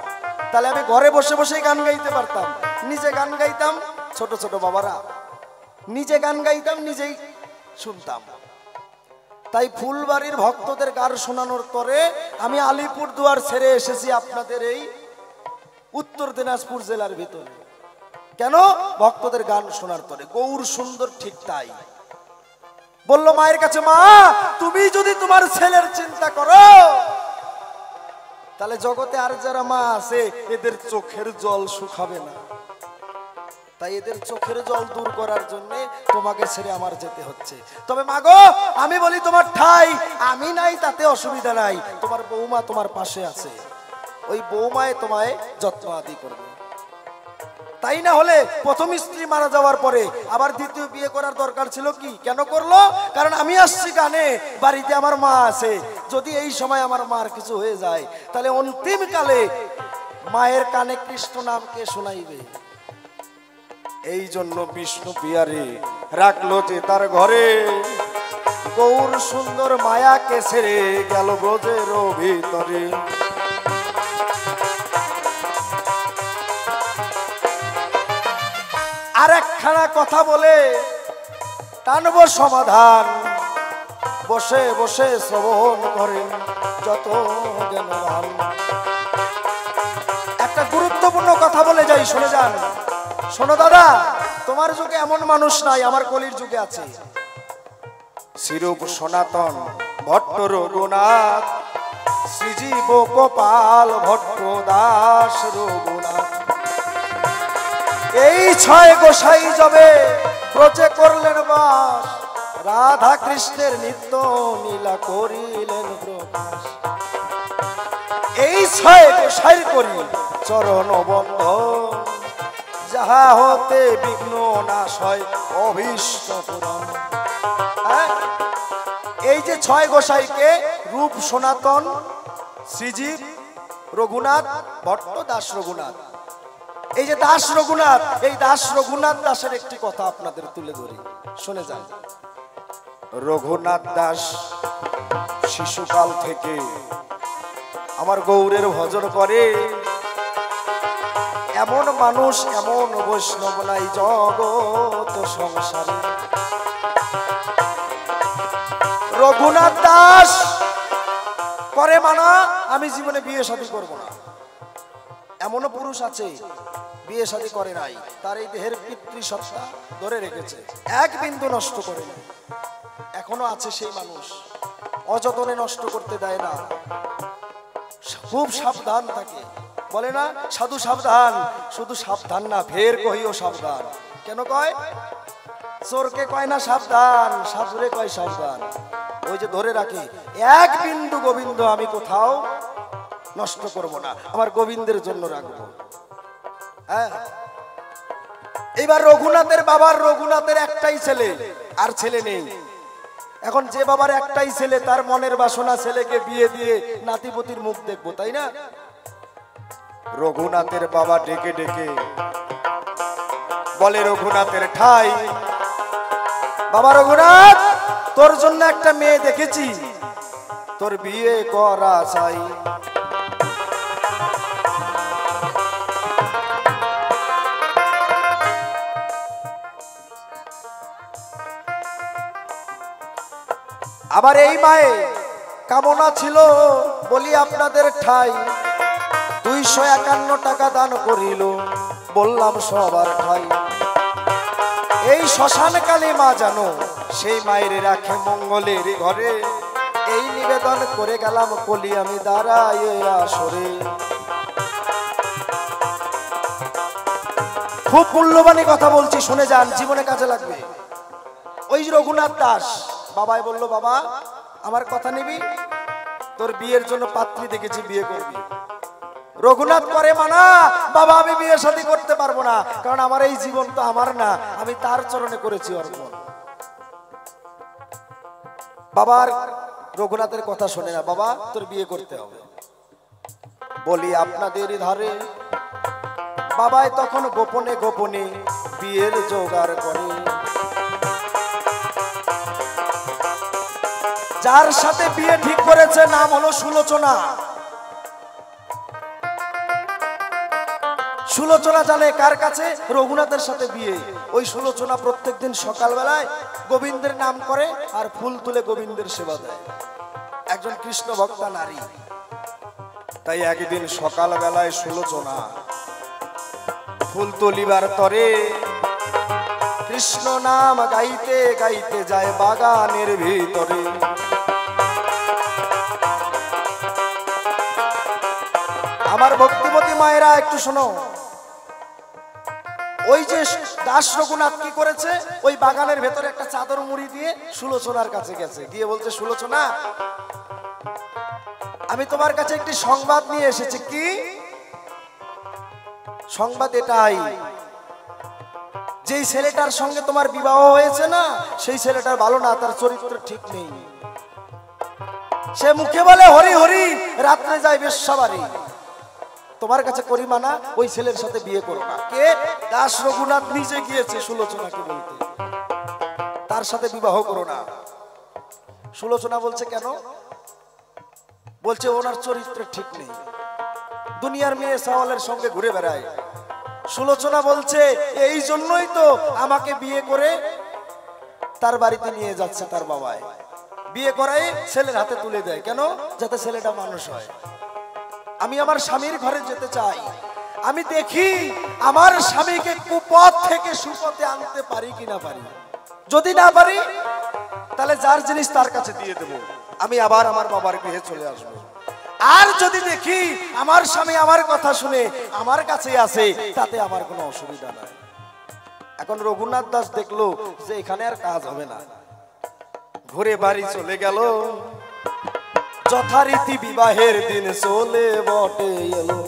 তাহলে আমি ঘরে বসে বসেই গান গাইতে পারতাম। নিজে গান গাইতাম, ছোট ছোট বাবারা নিজে গান গাইতাম, নিজেই শুনতাম। তাই ফুলবাড়ির ভক্তদের গান শোনানোর পরে আমি আলিপুরদুয়ার ছেড়ে এসেছি আপনাদের এই উত্তর দিনাজপুর জেলার ভিতরে। কেন? ভক্তদের গান শোনার পরে। গৌর সুন্দর ঠিক তাই বললো মায়ের কাছে, মা তুমি যদি তোমার ছেলের চিন্তা করো, তাহলে জগতে আর যারা মা আছে এদের চোখের জল শুকাবে না। তাই এদের চোখের জল দূর করার জন্য তোমাকে ছেড়ে আমার যেতে হচ্ছে। তবে মাগো, আমি বলি তোমার ঠাই আমি নাই তাতে অসুবিধা নাই, তোমার বৌমা তোমার পাশে আছে, ওই বৌমায় তোমায় যত্ন আদি করবে। তাই না হলে প্রথম স্ত্রী মারা যাওয়ার পরে আবার দ্বিতীয় বিয়ে করার দরকার ছিল কি? কেন করলো? কারণ আমি আসছি গানে, বাড়িতে আমার মা আছে, যদি এই সময় আমার মার কিছু হয়ে যায় তাহলে অন্তিম কালে মায়ের কানে কৃষ্ণ নামকে শোনাইবে। এই জন্য বিষ্ণু পিয়ারে রাখলো যে তার ঘরে, গৌর সুন্দর মায়াকে ছেড়ে গেল ব্রজের ভিতরে। আর একখানা কথা বলে টানব সমাধান, বসে বসে শ্রবণ করেন যত জ্ঞানবান। একটা গুরুত্বপূর্ণ কথা বলে যাই, শুনে যান। শোনো দাদা, তোমার যুগে এমন মানুষ নাই, আমার কলির যুগে আছে। শ্রীরূপ সনাতন ভট্ট রঘুনাথ, শ্রীজীব গোপাল ভট্ট দাস রঘুনাথ। এই ছয় গোসাই যাবে ব্রজে করলেন বাস, রাধা কৃষ্ণের নিত্য নীলা করিলেন প্রকাশ। এই ছয় গোসাই করি চরণ বন্ধ, যাহা হতে বিঘ্ন নাশ হয় অভীষ্ট পূরণ। এই যে ছয় গোসাইকে রূপ সনাতন, শ্রীজীব, রঘুনাথ, ভট্ট, দাস রঘুনাথ। এই যে দাস রঘুনাথ, এই দাস রঘুনাথ দাসের একটি কথা আপনাদের তুলে ধরি, শুনে যান। রঘুনাথ দাস শিশুকাল থেকে আমার গৌরের ভজন করে। এমন মানুষ, এমন বৈষ্ণব নাই জগৎ সংসারে। রঘুনাথ দাস করে মানা, আমি জীবনে বিয়ে শাদী করব না। এমনও পুরুষ আছে বিয়ে শাদী করে নাই, তার এই দেহের পিতৃসত্তা ধরে রেখেছে, এক বিন্দু নষ্ট করে না। এখনো আছে সেই মানুষ, অযতনে নষ্ট করতে দেয় না, খুব সাবধান থাকে। বলে না সাধু সাবধান, শুধু সাবধান না, ফের কহিও সাবধান। কেন কয়? চোরকে কয় না সাবধান, সাধুরে কয় সাবধান। ওই যে ধরে রাখে, এক বিন্দু গোবিন্দ আমি কোথাও নষ্ট করব না, আমার গোবিন্দের জন্য রাখবো। হ্যাঁ, এবার রঘুনাথের বাবার, রঘুনাথের একটাই ছেলে, আর ছেলে নেই। এখন যে বাবার একটাই ছেলে, তার মনের বাসনা ছেলেকে বিয়ে দিয়ে নাতিপতির মুখ দেখবো, তাই না? রঘুনাথের বাবা ডেকে ডেকে বলে, রঘুনাথের ঠাই, বাবা রঘুনাথ, তোর জন্য একটা মেয়ে দেখেছি, তোর বিয়ে করা চাই। আবার এই মায়ে কামনা ছিল, বলি আপনাদের ঠাই 251 টাকা দান করিল, বললাম সবার ঠাই। এই শ্মশান কালী মা জানো, সেই মায়ের রাখে মঙ্গলের ঘরে। এই নিবেদন করে গেলাম কলি আমি দাঁড়ায় আসরে। খুব মূল্যবানী কথা বলছি, শুনে যান, জীবনে কাজে লাগবে। ওই রঘুনাথ দাস বাবাই বলল, বাবা আমার কথা নিবি, তোর বিয়ের জন্য পাত্রী দেখেছি, বিয়ে করবি। রঘুনাথ করে মানা, বাবা আমি বিয়ে শাদী করতে পারবো না, কারণ আমার এই জীবন তো আমার না, আমি তার চরণে করেছি অর্পণ। বাবার রঘুনাথের কথা শোনে না, বাবা তোর বিয়ে করতে হবে। বলি আপনাদের ধারে বাবাই তখন গোপনে গোপনে বিয়ের জোগাড় করে। যার সাথে বিয়ে ঠিক করেছে নাম হলো সুলোচনা। সুলোচনা জানে কার কাছে? রঘুনাথের সাথে বিয়ে। ওই সুলোচনা প্রত্যেকদিন সকালবেলায় গোবিন্দের নাম করে আর ফুল তুলে গোবিন্দের সেবা দেয়, একজন কৃষ্ণ ভক্তা নারী। তাই একদিন সকালবেলায় সুলোচনা ফুল তুলিবার তরে কৃষ্ণ নাম গাইতে গাইতে যায় বাগানের ভিতরে। আমার ভক্তিমতী মায়েরা একটু শোনো, ওই যে দাস রঘুনাথ কি করেছে, ওই বাগানের ভেতরে একটা চাদর মুড়ি দিয়ে সুলোচনার কাছে গেছে, গিয়ে বলছে, সুলোচনা আমি তোমার কাছে একটি সংবাদ নিয়ে এসেছি। কি সংবাদ? এটাই, যেই ছেলেটার সঙ্গে তোমার বিবাহ হয়েছে না, সেই ছেলেটার ভালো না, তার চরিত্র ঠিক নেই। সে মুখে বলে হরি হরি, রাত্রে যায় বেশ্যাবাড়ি। তোমার কাছে করি মানা, ওই ছেলের সাথে বিয়ে করো না। কে? দাস রঘুনাথ নিজে গিয়েছে সুলোচনাকে বলতে, তার সাথে বিবাহ করো না। সুলোচনা বলছে কেন? বলছে ওনার চরিত্র ঠিক নেই, দুনিয়ার মেয়ে সাওয়ালের সঙ্গে ঘুরে বেড়ায়। সুলোচনা বলছে এই জন্যই তো আমাকে বিয়ে করে তার বাড়িতে নিয়ে যাচ্ছে তার বাবায়, বিয়ে করায় ছেলের হাতে তুলে দেয়। কেন? যাতে ছেলেটা মানুষ হয়। আমি আমার স্বামীর ঘরে যেতে চাই, আমি দেখি আমার স্বামীকে কুপথ থেকে সুপথে আনতে পারি কিনা পারি। যদি না পারি তাহলে যার জিনিস তার কাছে দিয়ে দেব, আমি আবার আমার বাবার গৃহে চলে আসবো। আর যদি দেখি আমার স্বামী আমার কথা শুনে আমার কাছে আসে, তাতে আমার কোনো অসুবিধা নাই। এখন রঘুনাথ দাস দেখলো যে এখানে আর কাজ হবে না, ঘুরে বাড়ি চলে গেল। যথারীতি বিবাহের দিন চলে বটে এলো,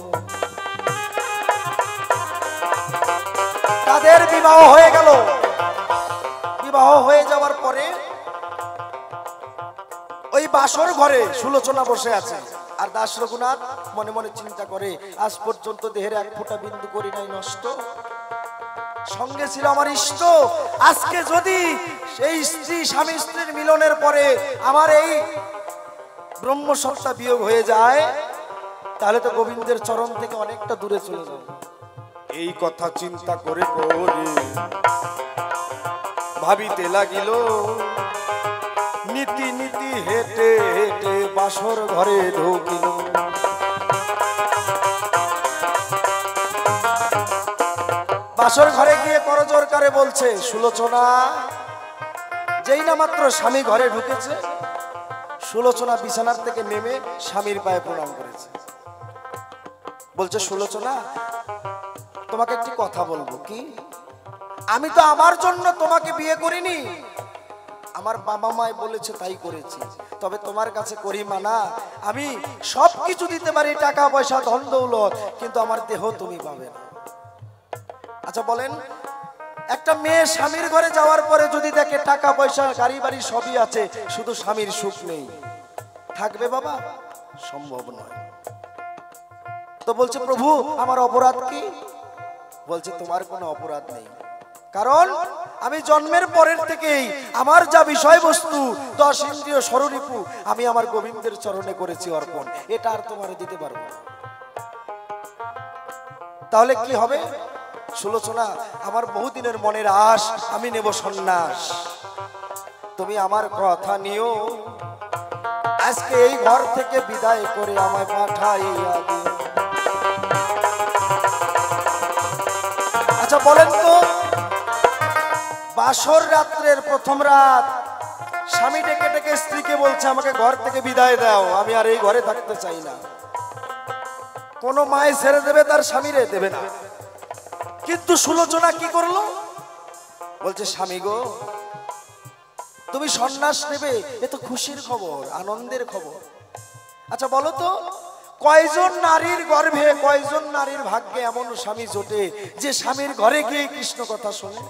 তাদের বিবাহ হয়ে গেল। বিবাহ হয়ে যাওয়ার পরে ওই বাসর ঘরে সুলোচনা বসে আছে, আর দাস রঘুনাথ মনে মনে চিন্তা করে আজ পর্যন্ত দেহের এক ফোঁটা বিন্দু করি নাই নষ্ট, সঙ্গে ছিল আমার ইষ্ট। আজকে যদি সেই স্ত্রী স্বামী স্ত্রীর মিলনের পরে আমার এই ব্রহ্মসত্তা বিয়োগ হয়ে যায়, তাহলে তো গোবিন্দের চরণ থেকে অনেকটা দূরে চলে যাব। এই কথা চিন্তা করে করে ভাবিতে লাগিল। নীতি নীতি হেঁটে হেঁটে বাসর ঘরে ঢুকিল। বাসর ঘরে গিয়ে করজোর করে বলছে সুলোচনা। যেই না মাত্র স্বামী ঘরে ঢুকেছে, সুলোচনা বিছানার থেকে নেমে স্বামীর পায়ে প্রণাম করেছে। বলছে সুলোচনা, তোমাকে একটি কথা বলবো। কি? আমি তো আমার জন্য তোমাকে বিয়ে করিনি, আমার বাবা মায় বলেছে তাই করেছি। তবে তোমার কাছে করি মানা, আমি সব কিছু দিতে পারি, টাকা পয়সা ধন দৌলত, কিন্তু আমার দেহ তুমি পাবে না। আচ্ছা বলেন, একটা মেয়ে স্বামীর ঘরে যাওয়ার পরে যদি দেখে টাকা পয়সা গাড়ি বাড়ি সবই আছে, শুধু স্বামীর সুখ নেই, থাকবে বাবা? সম্ভব নয়। তো বলছে প্রভু আমার অপরাধ কি? বলছে তোমার কোনো অপরাধ নেই, কারণ আমি জন্মের পরের থেকেই আমার যা বিষয়বস্তু 10 ইন্দ্রিয় স্বরূপু আমি আমার গোবিন্দের চরণে করেছি অর্পণ, এটা আর তোমার দিতে পারবো না। তাহলে কি হবে? সুলোচনা, আমার বহুদিনের মনের আশ, আমি নেব সন্ন্যাস, তুমি আমার কথা নিও, আজকে এই ঘর থেকে বিদায় করে আমায় পাঠাইয়া দিও। আচ্ছা বলেন তো, বাসর রাত্রের প্রথম রাত স্বামী ডেকে ডেকে স্ত্রীকে বলছে আমাকে ঘর থেকে বিদায় দাও, আমি আর এই ঘরে থাকতে চাই না। কোন মায়ে ছেড়ে দেবে তার স্বামীরে? দেবে না। কিন্তু সুলোচনা কি করলো? বলছে স্বামী গো, তুমি সন্ন্যাস নেবে, এ তো খুশির খবর, আনন্দের খবর। আচ্ছা বলো তো, কয়জন নারীর গর্ভে, কয়জন নারীর ভাগ্যে এমন স্বামী জোটে যে স্বামীর ঘরে গিয়ে কৃষ্ণ কথা শোনে?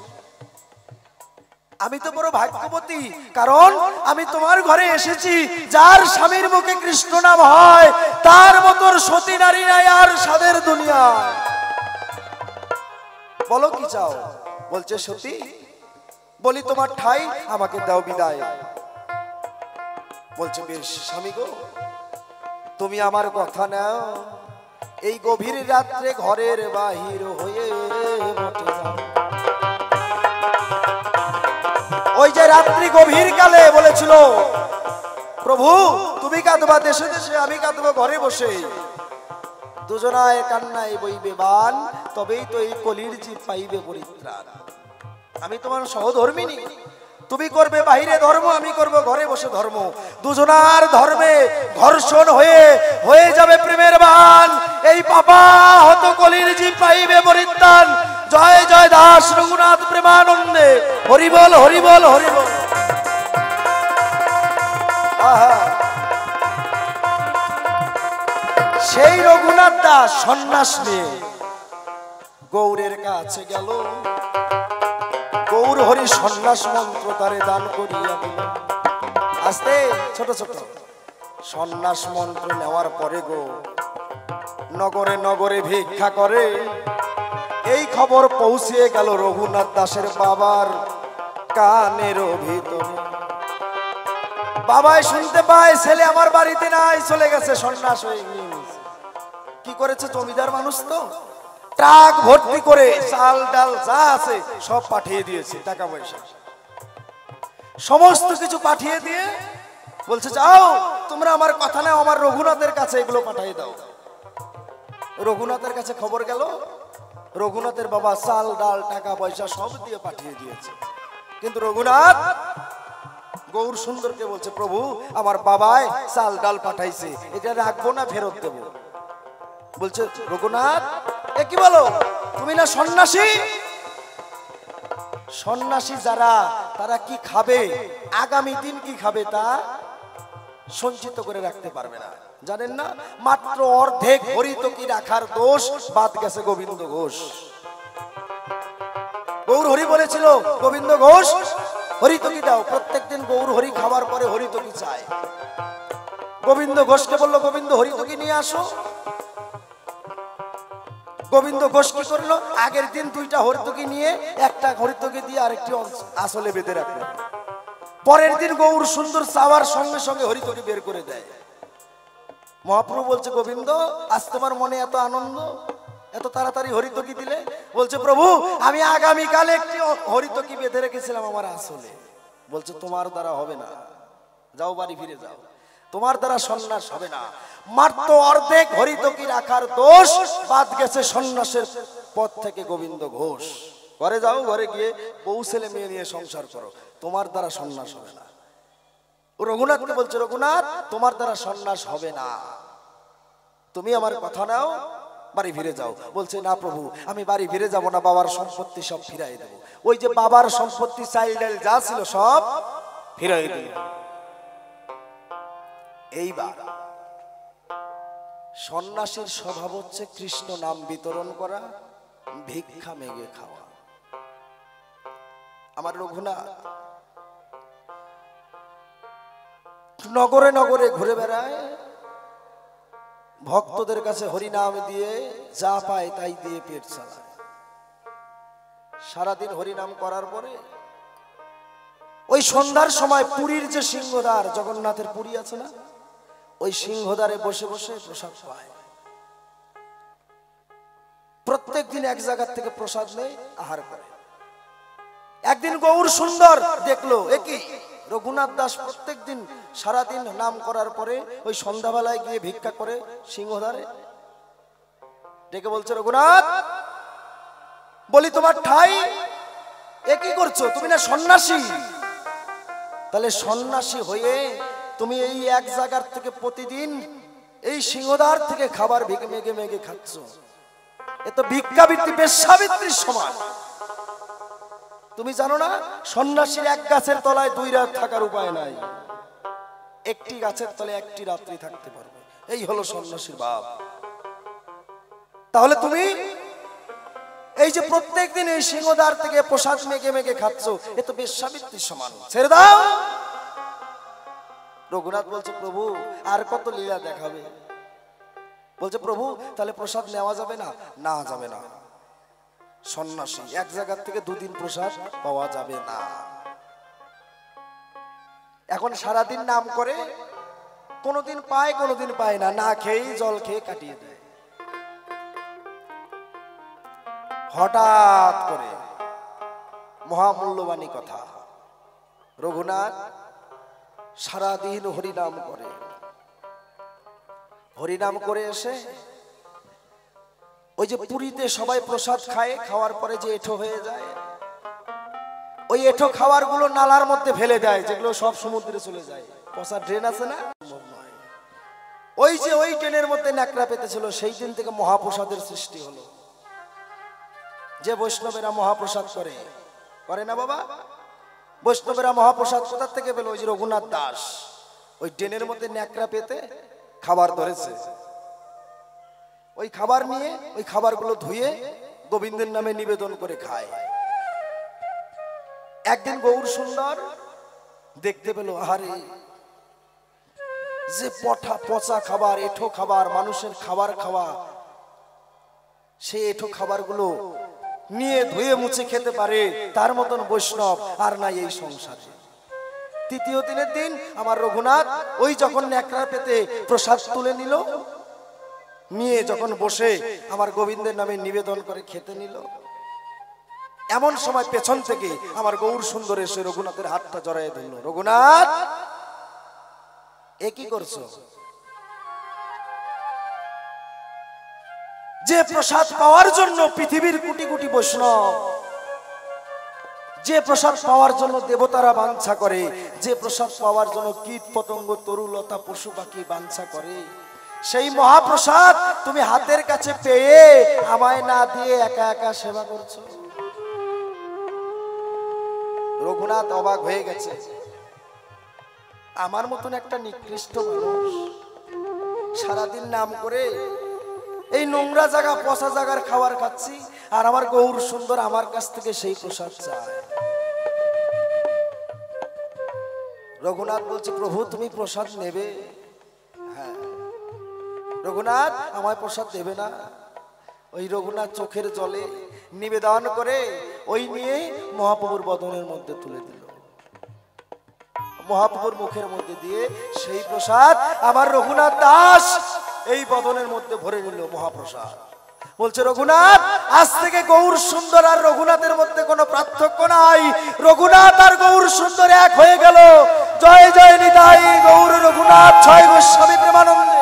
আমি তো বড় ভাগ্যবতী, কারণ আমি তোমার ঘরে এসেছি। যার স্বামীর মুখে কৃষ্ণ নাম হয়, তার মতো সতী নারী নাই আর সাদের দুনিয়ায়। বলো কি চাও? বলছে সতী, বলি তোমার ঠাই, আমাকে দাও বিদায়। বলছে বেশ স্বামী গো, তুমি আমার কথা নাও, এই গভীর রাত্রে ঘরের বাহির হয়ে বটে যাও। ওই যে রাত্রি গভীর কালে বলেছিল প্রভু তুমি কাঁদবা দেশে দেশে, আমি কাঁদবো ঘরে বসে, দুজনায় কান্নায় বইবে বান, তবেই তো এই কলির জীব পাইবে পরিত্রাণ। আমি তোমার সহধর্মিনী, তুমি করবে বাহিরে ধর্ম, আমি করব ঘরে বসে ধর্ম, দুজনার ধর্মে ঘর্ষণ হয়ে হয়ে যাবে প্রেমের বান, এই পাপা হত কলির জীব পাইবে পরিত্রাণ। জয় জয় দাস রঘুনাথ প্রেমানন্দে, হরিবল হরিবল হরিবল। সেই রঘুনাথ দাস সন্ন্যাস নিয়ে গৌরের কাছে গেল। গৌর হরি সন্ন্যাস মন্ত্র তারে দান করিয়া দিল। আস্তে ছোট ছোট সন্ন্যাস মন্ত্র নেওয়ার পরে গো নগরে নগরে ভিক্ষা করে। এই খবর পৌঁছিয়ে গেল রঘুনাথ দাসের বাবার কানের ভিতরে। বাবাই শুনতে পায় ছেলে আমার বাড়িতে নাই, চলে গেছে, সন্ন্যাস হয়ে নিয়ে নিয়েছে। কি করেছে? জমিদার মানুষ তো, ট্রাক ভর্তি করে চাল ডাল যা আছে সব পাঠিয়ে দিয়েছে, টাকা পয়সা সমস্ত কিছু পাঠিয়ে দিয়ে বলছে যাও তোমরা আমার কথা নাও, আমার রঘুনাথের কাছে এগুলো পাঠিয়ে দাও। রঘুনাথের কাছে খবর গেল, রঘুনাথের বাবা চাল ডাল টাকা পয়সা সব দিয়ে পাঠিয়ে দিয়েছে। কিন্তু রঘুনাথ গৌর সুন্দরকে বলছে, প্রভু আমার বাবাই চাল ডাল পাঠাইছে, এটা রাখবো না ফেরত দেব? বলছে রঘুনাথ এ কি বলো, তুমি না সন্ন্যাসী? সন্ন্যাসী যারা তারা কি খাবে, আগামী দিন কি খাবে তা সঞ্চিত করে রাখতে পারবে না, জানেন না? মাত্র অর্ধেক হরিতকি রাখার দোষ বাদ গেছে গোবিন্দ ঘোষ। গৌর হরি বলেছিল গোবিন্দ ঘোষ হরিতকি দাও, প্রত্যেকদিন গৌর হরি খাবার পরে হরিতকি চায়। গোবিন্দ ঘোষকে বললো গোবিন্দ হরিতকি নিয়ে আসো। গোবিন্দ ঘোষ কি করলো, আগের দিন দুইটা হরিতকি নিয়ে একটা হরিতকি দিয়ে আরেকটি আসলে বেঁধে রাখলো। পরের দিন গৌর সুন্দর চাওয়ার সঙ্গে সঙ্গে হরিতকি বের করে দেয়। মহাপ্রভু বলছে গোবিন্দ আজ তোমার মনে এত আনন্দ, এত তাড়াতাড়ি হরিতকি দিলে? বলছে প্রভু আমি আগামীকালে একটি হরিতকি বেঁধে রেখেছিলাম আমার আসলে। বলছে তোমার দ্বারা হবে না, যাও বাড়ি ফিরে যাও, তোমার দ্বারা সন্ন্যাস হবে না। মাত্র অর্ধেক হরিতকি রাখার দোষ বাদ গেছে সন্ন্যাসের পথ থেকে গোবিন্দ ঘোষ। ঘরে যাও, ঘরে গিয়ে বউ ছেলে মেয়ে নিয়ে সংসার করো, তোমার দ্বারা সন্ন্যাস হবে না। রঘুনাথকে বলছে রঘুনাথ তোমার দ্বারা সন্ন্যাস হবে না, তুমি আমার কথা নাও, বাড়ি ফিরে যাও। বলছে না প্রভু আমি বাড়ি ফিরে যাব না, বাবার সম্পত্তি সব ফিরাই দেবো। ওই যে বাবার সম্পত্তি চাল ডাল যা ছিল সব ফিরাই দিল। এইবার সন্ন্যাসীর স্বভাব হচ্ছে কৃষ্ণ নাম বিতরণ করা, ভিক্ষা মেগে খাওয়া। আমার রঘুনাথ নগরে নগরে ঘুরে বেড়ায়, ভক্তদের কাছে হরিনাম দিয়ে যা পায় তাই দিয়ে পেট চালায়। সারাদিন হরিনাম করার পরে ওই সন্ধ্যার সময় পুরীর যে সিংহদ্বার, জগন্নাথের পুরী আছে না, ওই সিংহদ্বারে বসে বসে প্রসাদ পায়। প্রত্যেক দিন এক জায়গা থেকে প্রসাদ নেয়, আহার করে। একদিন গৌর সুন্দর দেখলো একই রঘুনাথ দাস প্রত্যেক দিন সারাদিন নাম করার পরে ওই সন্ধ্যাবেলায় গিয়ে ভিক্ষা করে সিংহদ্বারে। ডেকে বলছে রঘুনাথ বলি তোমার ঠাই একই করছো, তুমি না সন্ন্যাসী? তাহলে সন্ন্যাসী হয়ে তুমি এই এক জায়গার থেকে প্রতিদিন এই সিংহদ্বার থেকে খাবার মেগে মেগে খাচ্ছ, এ তো ভিক্ষাবৃত্তি বেশ্যাবৃত্তির সমান। তুমি জানো না সন্ন্যাসীর এক গাছের তলায় 2 রাত থাকার উপায় নাই, একটি গাছের তলায় একটি রাত্রি থাকতে পারবে, এই হলো সন্ন্যাসীর ভাব। তাহলে তুমি এই যে প্রত্যেকদিন এই সিংহদ্বার থেকে প্রসাদ মেগে মেগে খাচ্ছ, এ তো বেশ্যাবৃত্তির সমান, ছেড়ে দাও। রঘুনাথ বলছে প্রভু আর কত লীলা দেখাবে? বলছে প্রভু তাহলে প্রসাদ নেওয়া যাবে না? না যাবে না, সন্ন্যাসী এক জায়গা থেকে 2 দিন প্রসাদ পাওয়া যাবে না। এখন সারাদিন নাম করে, কোনোদিন পায় কোনোদিন পায় না, না খেয়ে জল খেয়ে কাটিয়ে দেয়। হঠাৎ করে মহামূল্যবানী কথা, রঘুনাথ সারাদিন হরিনাম করে, হরিনাম করে এসে ওই যে পুরীতে সবাই প্রসাদ খায়, খাওয়ার পরে যে এঁঠো হয়ে যায়, ওই এঁঠো খাওয়ার গুলো নালার মধ্যে ফেলে দেয়, যেগুলো সব সমুদ্রে চলে যায়। পচা ড্রেন আছে না, ওই যে ওই ড্রেনের মধ্যে ন্যাকড়া পেতেছিল, সেই দিন থেকে মহাপ্রসাদের সৃষ্টি হলো। যে বৈষ্ণবেরা মহাপ্রসাদ করে, করে না বাবা? বৈষ্ণবেরা মহাপ্রসাদ কোথা থেকে পেল? ওই যে রঘুনাথ দাস ওই ড্রেনের মধ্যে ন্যাকড়া পেতে খাবার ধরেছে, ওই খাবার নিয়ে ওই খাবারগুলো ধুয়ে গোবিন্দের নামে নিবেদন করে খায়। একদিন গৌর সুন্দর দেখতে পেল আরে যে পচা খাবার, এঁঠো খাবার, মানুষের খাবার খাওয়া, সেই এঁঠো খাবারগুলো নিয়ে ধুয়ে মুছে খেতে পারে, তার মতন বৈষ্ণব আর নাই এই সংসারে। তৃতীয় দিনের দিন আমার রঘুনাথ ওই যখন ন্যাকড়া পেতে প্রসাদ তুলে নিল, নিয়ে যখন বসে আমার গোবিন্দের নামে নিবেদন করে খেতে নিল, এমন সময় পেছন থেকে আমার গৌর সুন্দর এসে রঘুনাথের হাতটা জড়াইয়ে ধরল। রঘুনাথ, এ কি করছো? যে প্রসাদ পাওয়ার জন্য পৃথিবীর কোটি কোটি বৈষ্ণব, যে প্রসাদ পাওয়ার জন্য দেবতারা বাঞ্ছা করে, যে প্রসাদ পাওয়ার জন্য কীট পতঙ্গ তরুলতা পশু পাখি বাঞ্ছা করে, সেই মহাপ্রসাদ তুমি হাতের কাছে পেয়ে আমায় না দিয়ে একা একা সেবা করছো। রঘুনাথ অবাক হয়ে গেছে। আমার মতন একটা নিকৃষ্ট মানুষ সারাদিন নাম করে এই নোংরা জায়গা পচা জায়গার খাবার খাচ্ছি, আর আমার গৌর সুন্দর আমার কাছ থেকে সেই প্রসাদ চায়। রঘুনাথ বলছে, প্রভু তুমি প্রসাদ নেবে? হ্যাঁ। রঘুনাথ, আমায় প্রসাদ দেবে না? ওই রঘুনাথ চোখের জলে নিবেদন করে ওই নিয়ে মহাপ্রভুর বদনের মধ্যে তুলে দিল। মহাপ্রভুর মুখের মধ্যে দিয়ে সেই প্রসাদ আমার রঘুনাথ দাস এই বদনের মধ্যে ভরে নিল মহাপ্রসাদ। বলছে, রঘুনাথ, আজ থেকে গৌর সুন্দর আর রঘুনাথের মধ্যে কোনো পার্থক্য নাই। রঘুনাথ আর গৌর সুন্দর এক হয়ে গেল। জয় জয় নিতাই গৌর রঘুনাথ ছয় গোস্বামী প্রেমানন্দে।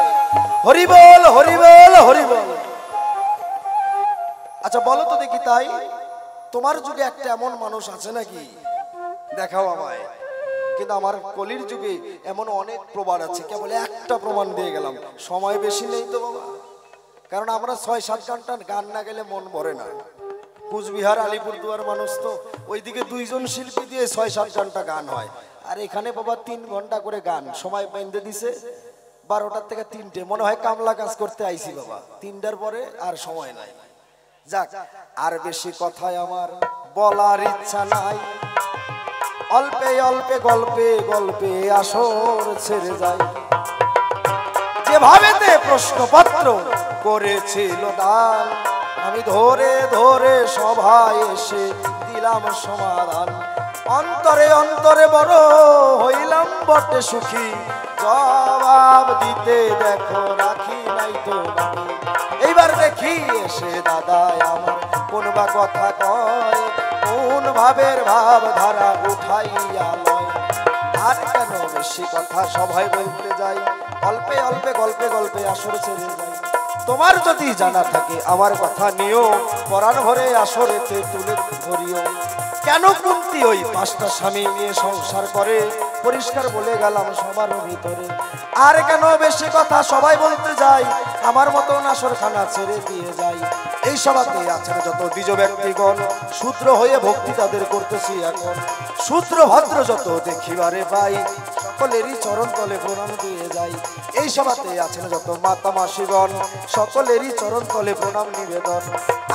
হরি বল, হরি বল, হরি বল। আচ্ছা বলো তো দেখি, তাই তোমার যুগে একটা এমন মানুষ আছে নাকি? দেখাও আমায়। কিন্তু আমার কলির যুগে এমন অনেক প্রমাণ আছে, কেবল একটা প্রমাণ দিয়ে গেলাম, সময় বেশি নেই তো বাবা। কারণ আমরা ৬-৭ ঘন্টা গান না গেলে মন ভরে না। কুচবিহার আলিপুরদুয়ার মানুষ তো, ওইদিকে 2 জন শিল্পী দিয়ে ৬-৭ ঘন্টা গান হয়, আর এখানে বাবা 3 ঘন্টা করে গান সময় বেঁধে দিছে। 12টার থেকে 3টে, মনে হয় কামলা কাজ করতে আইছি বাবা। 3টার পরে আর সময় নাই। যাক, আর বেশি কথায় আমার বলার ইচ্ছা নাই। অল্পে অল্পে গল্পে গল্পে আসর ছেড়ে যায়। যেভাবেতে প্রশ্নপত্র করেছিল দান, আমি ধরে ধরে সভায় এসে দিলাম সমাধান। অন্তরে অন্তরে বড় হইলাম বটে সুখী, জবাব দিতে দেখো রাখি নাই তো বাকি। এইবার দেখি এসে দাদায় আমার কোন বা কথা কয়, কোন ভাবের ভাব ধারা উঠাইয়া লয়। আর কেন বেশি কথা সবাই বলতে যাই, অল্পে অল্পে গল্পে গল্পে আসর ছেড়ে যাই। তোমার যদি জানা থাকে আমার কথা নিও, পরাণ ভরে আসরেতে তুলে ধরিও। কেন কুন্তি ওই 5টা স্বামী নিয়ে সংসার করে, পরিষ্কার বলে গেলাম সবার ভিতরে। আর কেন বেশি কথা সবাই বলতে যাই, আমার মতন আসরখানা ছেড়ে দিয়ে যাই। এই সভাতে আছেন যত দ্বিজ ব্যক্তিগণ, শূদ্র হয়ে ভক্তি তাদের করতেছি এখন। শূদ্র ভদ্র যত দেখিবারে পাই, সকলেরই চরণ তলে প্রণাম দিয়ে যাই। এই সভাতে আছেন যত মাতা মাসিগণ, সকলেরই চরণ তলে প্রণাম নিবেদন।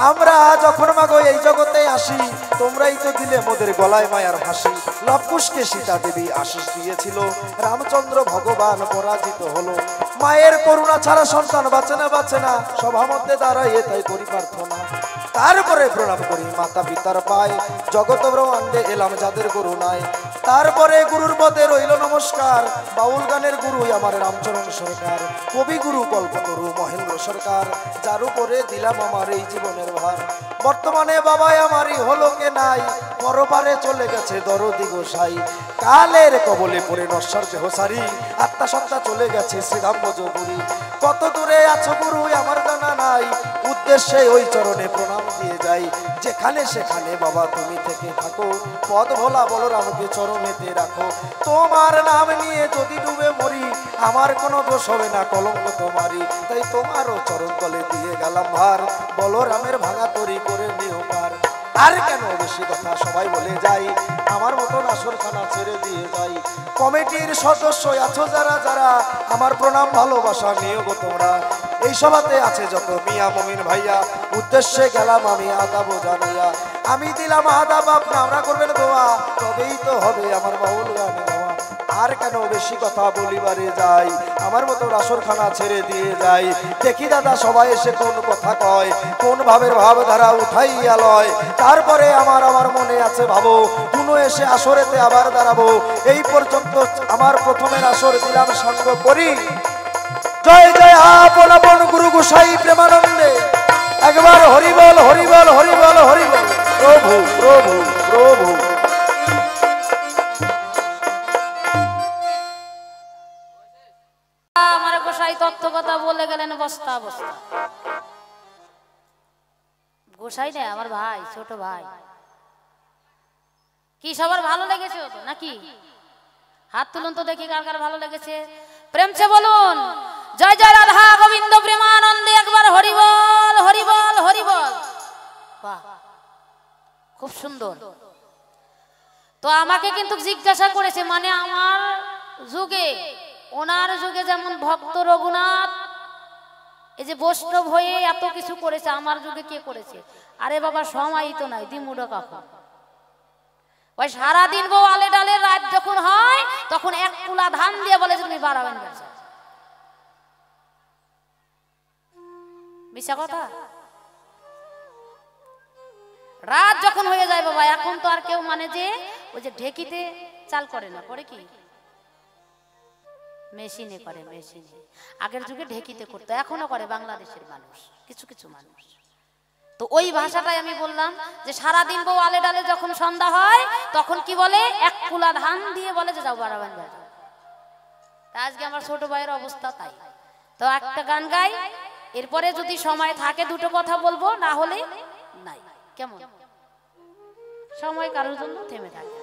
আমরা যখন মাগো এই জগতে আসি, তোমরাই তো দিলে মোদের গলায় মায়ার হাসি। লবকুশকে সীতা দেবী আশীষ দিয়েছিল, রামচন্দ্র ভগবান পরাজিত হলো। মায়ের করুণা ছাড়া সন্তান বাঁচে না, বাঁচে না। সভা মধ্যে দাঁড়াইয়ে তাই করি প্রার্থনা। তারপরে প্রণাম করি মাতা পিতার পায়, জগত ব্রহ্মাণ্ডে এলাম যাদের করুণায়। তারপরে গুরুর পদে রইল নমস্কার, বাউল গানের গুরু আমার রামচরণ সরকার। কবি গুরু কল্পতরু মহেন্দ্র সরকার, যার উপরে দিলাম আমার এই জীবনের ভার। বর্তমানে বাবাই আমারই হলো কে নাই, পরপারে চলে গেছে দরদি গোসাই। কালের কবলে পড়ে নশ্বর দেহ সারি, আত্মা সত্তা চলে গেছে শ্রীরাম ভজপুরী। কত দূরে আছো গুরু আমার জানা নাই, উদ্দেশ্যে ওই চরণে প্রণাম দিয়ে যাই। যেখানে সেখানে বাবা তুমি থেকে থাকো, পদ ভোলা বলরামকে চরণেতে রাখো। তোমার নাম নিয়ে যদি ডুবে মরি, আমার কোনো দোষ হবে না, কলঙ্ক তোমারই। তাই তোমারও চরণ তলে দিয়ে গেলাম ভার, বলরামের ভাঙা তরি করে নিও পার। আর কেন বেশি কথা সবাই বলে যাই, আমার মতন আসরখানা ছেড়ে দিয়ে যাই। কমিটির সদস্য আছো যারা যারা, আমার প্রণাম ভালোবাসা নিও গো তোমরা। এই সভাতে আছে যত মিয়া মমিন ভাইয়া, উদ্দেশ্যে গেলাম আমি আদাব জানাইয়া। আমি দিলাম আদাব, আপনারা করবেন দোয়া, তবেই তো হবে আমার বাউল গান গাওয়া। আর কেন বেশি কথা বলিবারে যাই, আমার মতো আসরখানা ছেড়ে দিয়ে যাই। দেখি দাদা সবাই এসে কোন কথা কয়, কোন ভাবের ভাবধারা উঠাইয়া লয়। তারপরে আমার মনে আছে ভাবো, কোনো এসে আসরেতে আবার দাঁড়াবো। এই পর্যন্ত আমার প্রথমের আসর দিলাম সঙ্গ করি। জয় জয় আপন আপন গুরু গোসাই প্রেমানন্দে। একবার হরিবল হরিবল হরিবল হরিবল। প্রভু প্রভু প্রভু। আমার গোসাই তত্ত্ব কথা বলে গেলেন বস্তা বস্তা। গোসাই না আমার ভাই, ছোট ভাই। কি সবার ভালো লেগেছে তো নাকি? হাত তুলুন তো দেখি কার কার ভালো লেগেছে। প্রেমছে বলুন জয় জয় রাধা গোবিন্দ প্রেমানন্দে। একবার হরিবল হরিবল হরিবল। বাহ, খুব সুন্দর। তো আমাকে কিন্তু জিজ্ঞাসা করেছে, মানে আমার যুগে, ওনার যুগে যেমন ভক্ত রঘুনাথ এই যে বৈষ্ণব হয়ে এত কিছু করেছে, আমার যুগে কে করেছে? আরে বাবা সময়ই তো নাই, দিমুডা কাকা। ওই সারাদিন বউ আলে ডালে, রাত যখন হয় তখন এক কুলা ধান দিয়ে বলে যে তুমি বাড়াবেন ব্যবসা। মিশা কথা। রাত যখন হয়ে যায় বাবা, এখন তো আর কেউ মানে যে ওই যে ঢেকিতে চাল করে না, করে কি মেশিনে করে, মেশিনে। আগের যুগে ঢেকিতে করতো, এখনো করে বাংলাদেশের মানুষ, কিছু কিছু মানুষ। তো ওই ভাষাটাই আমি বললাম যে সারাদিন বউ আলে ডালে যখন সন্ধ্যা হয় তখন কি বলে, এক কুলা ধান দিয়ে বলে যে যাও বাড়াবেন ব্যবসা। আজকে আমার ছোট ভাইয়ের অবস্থা তাই। তো একটা গান গাই, এরপরে যদি সময় থাকে দুটো কথা বলবো, না হলে নাই। কেমন? সময় কারোর জন্য থেমে থাকে।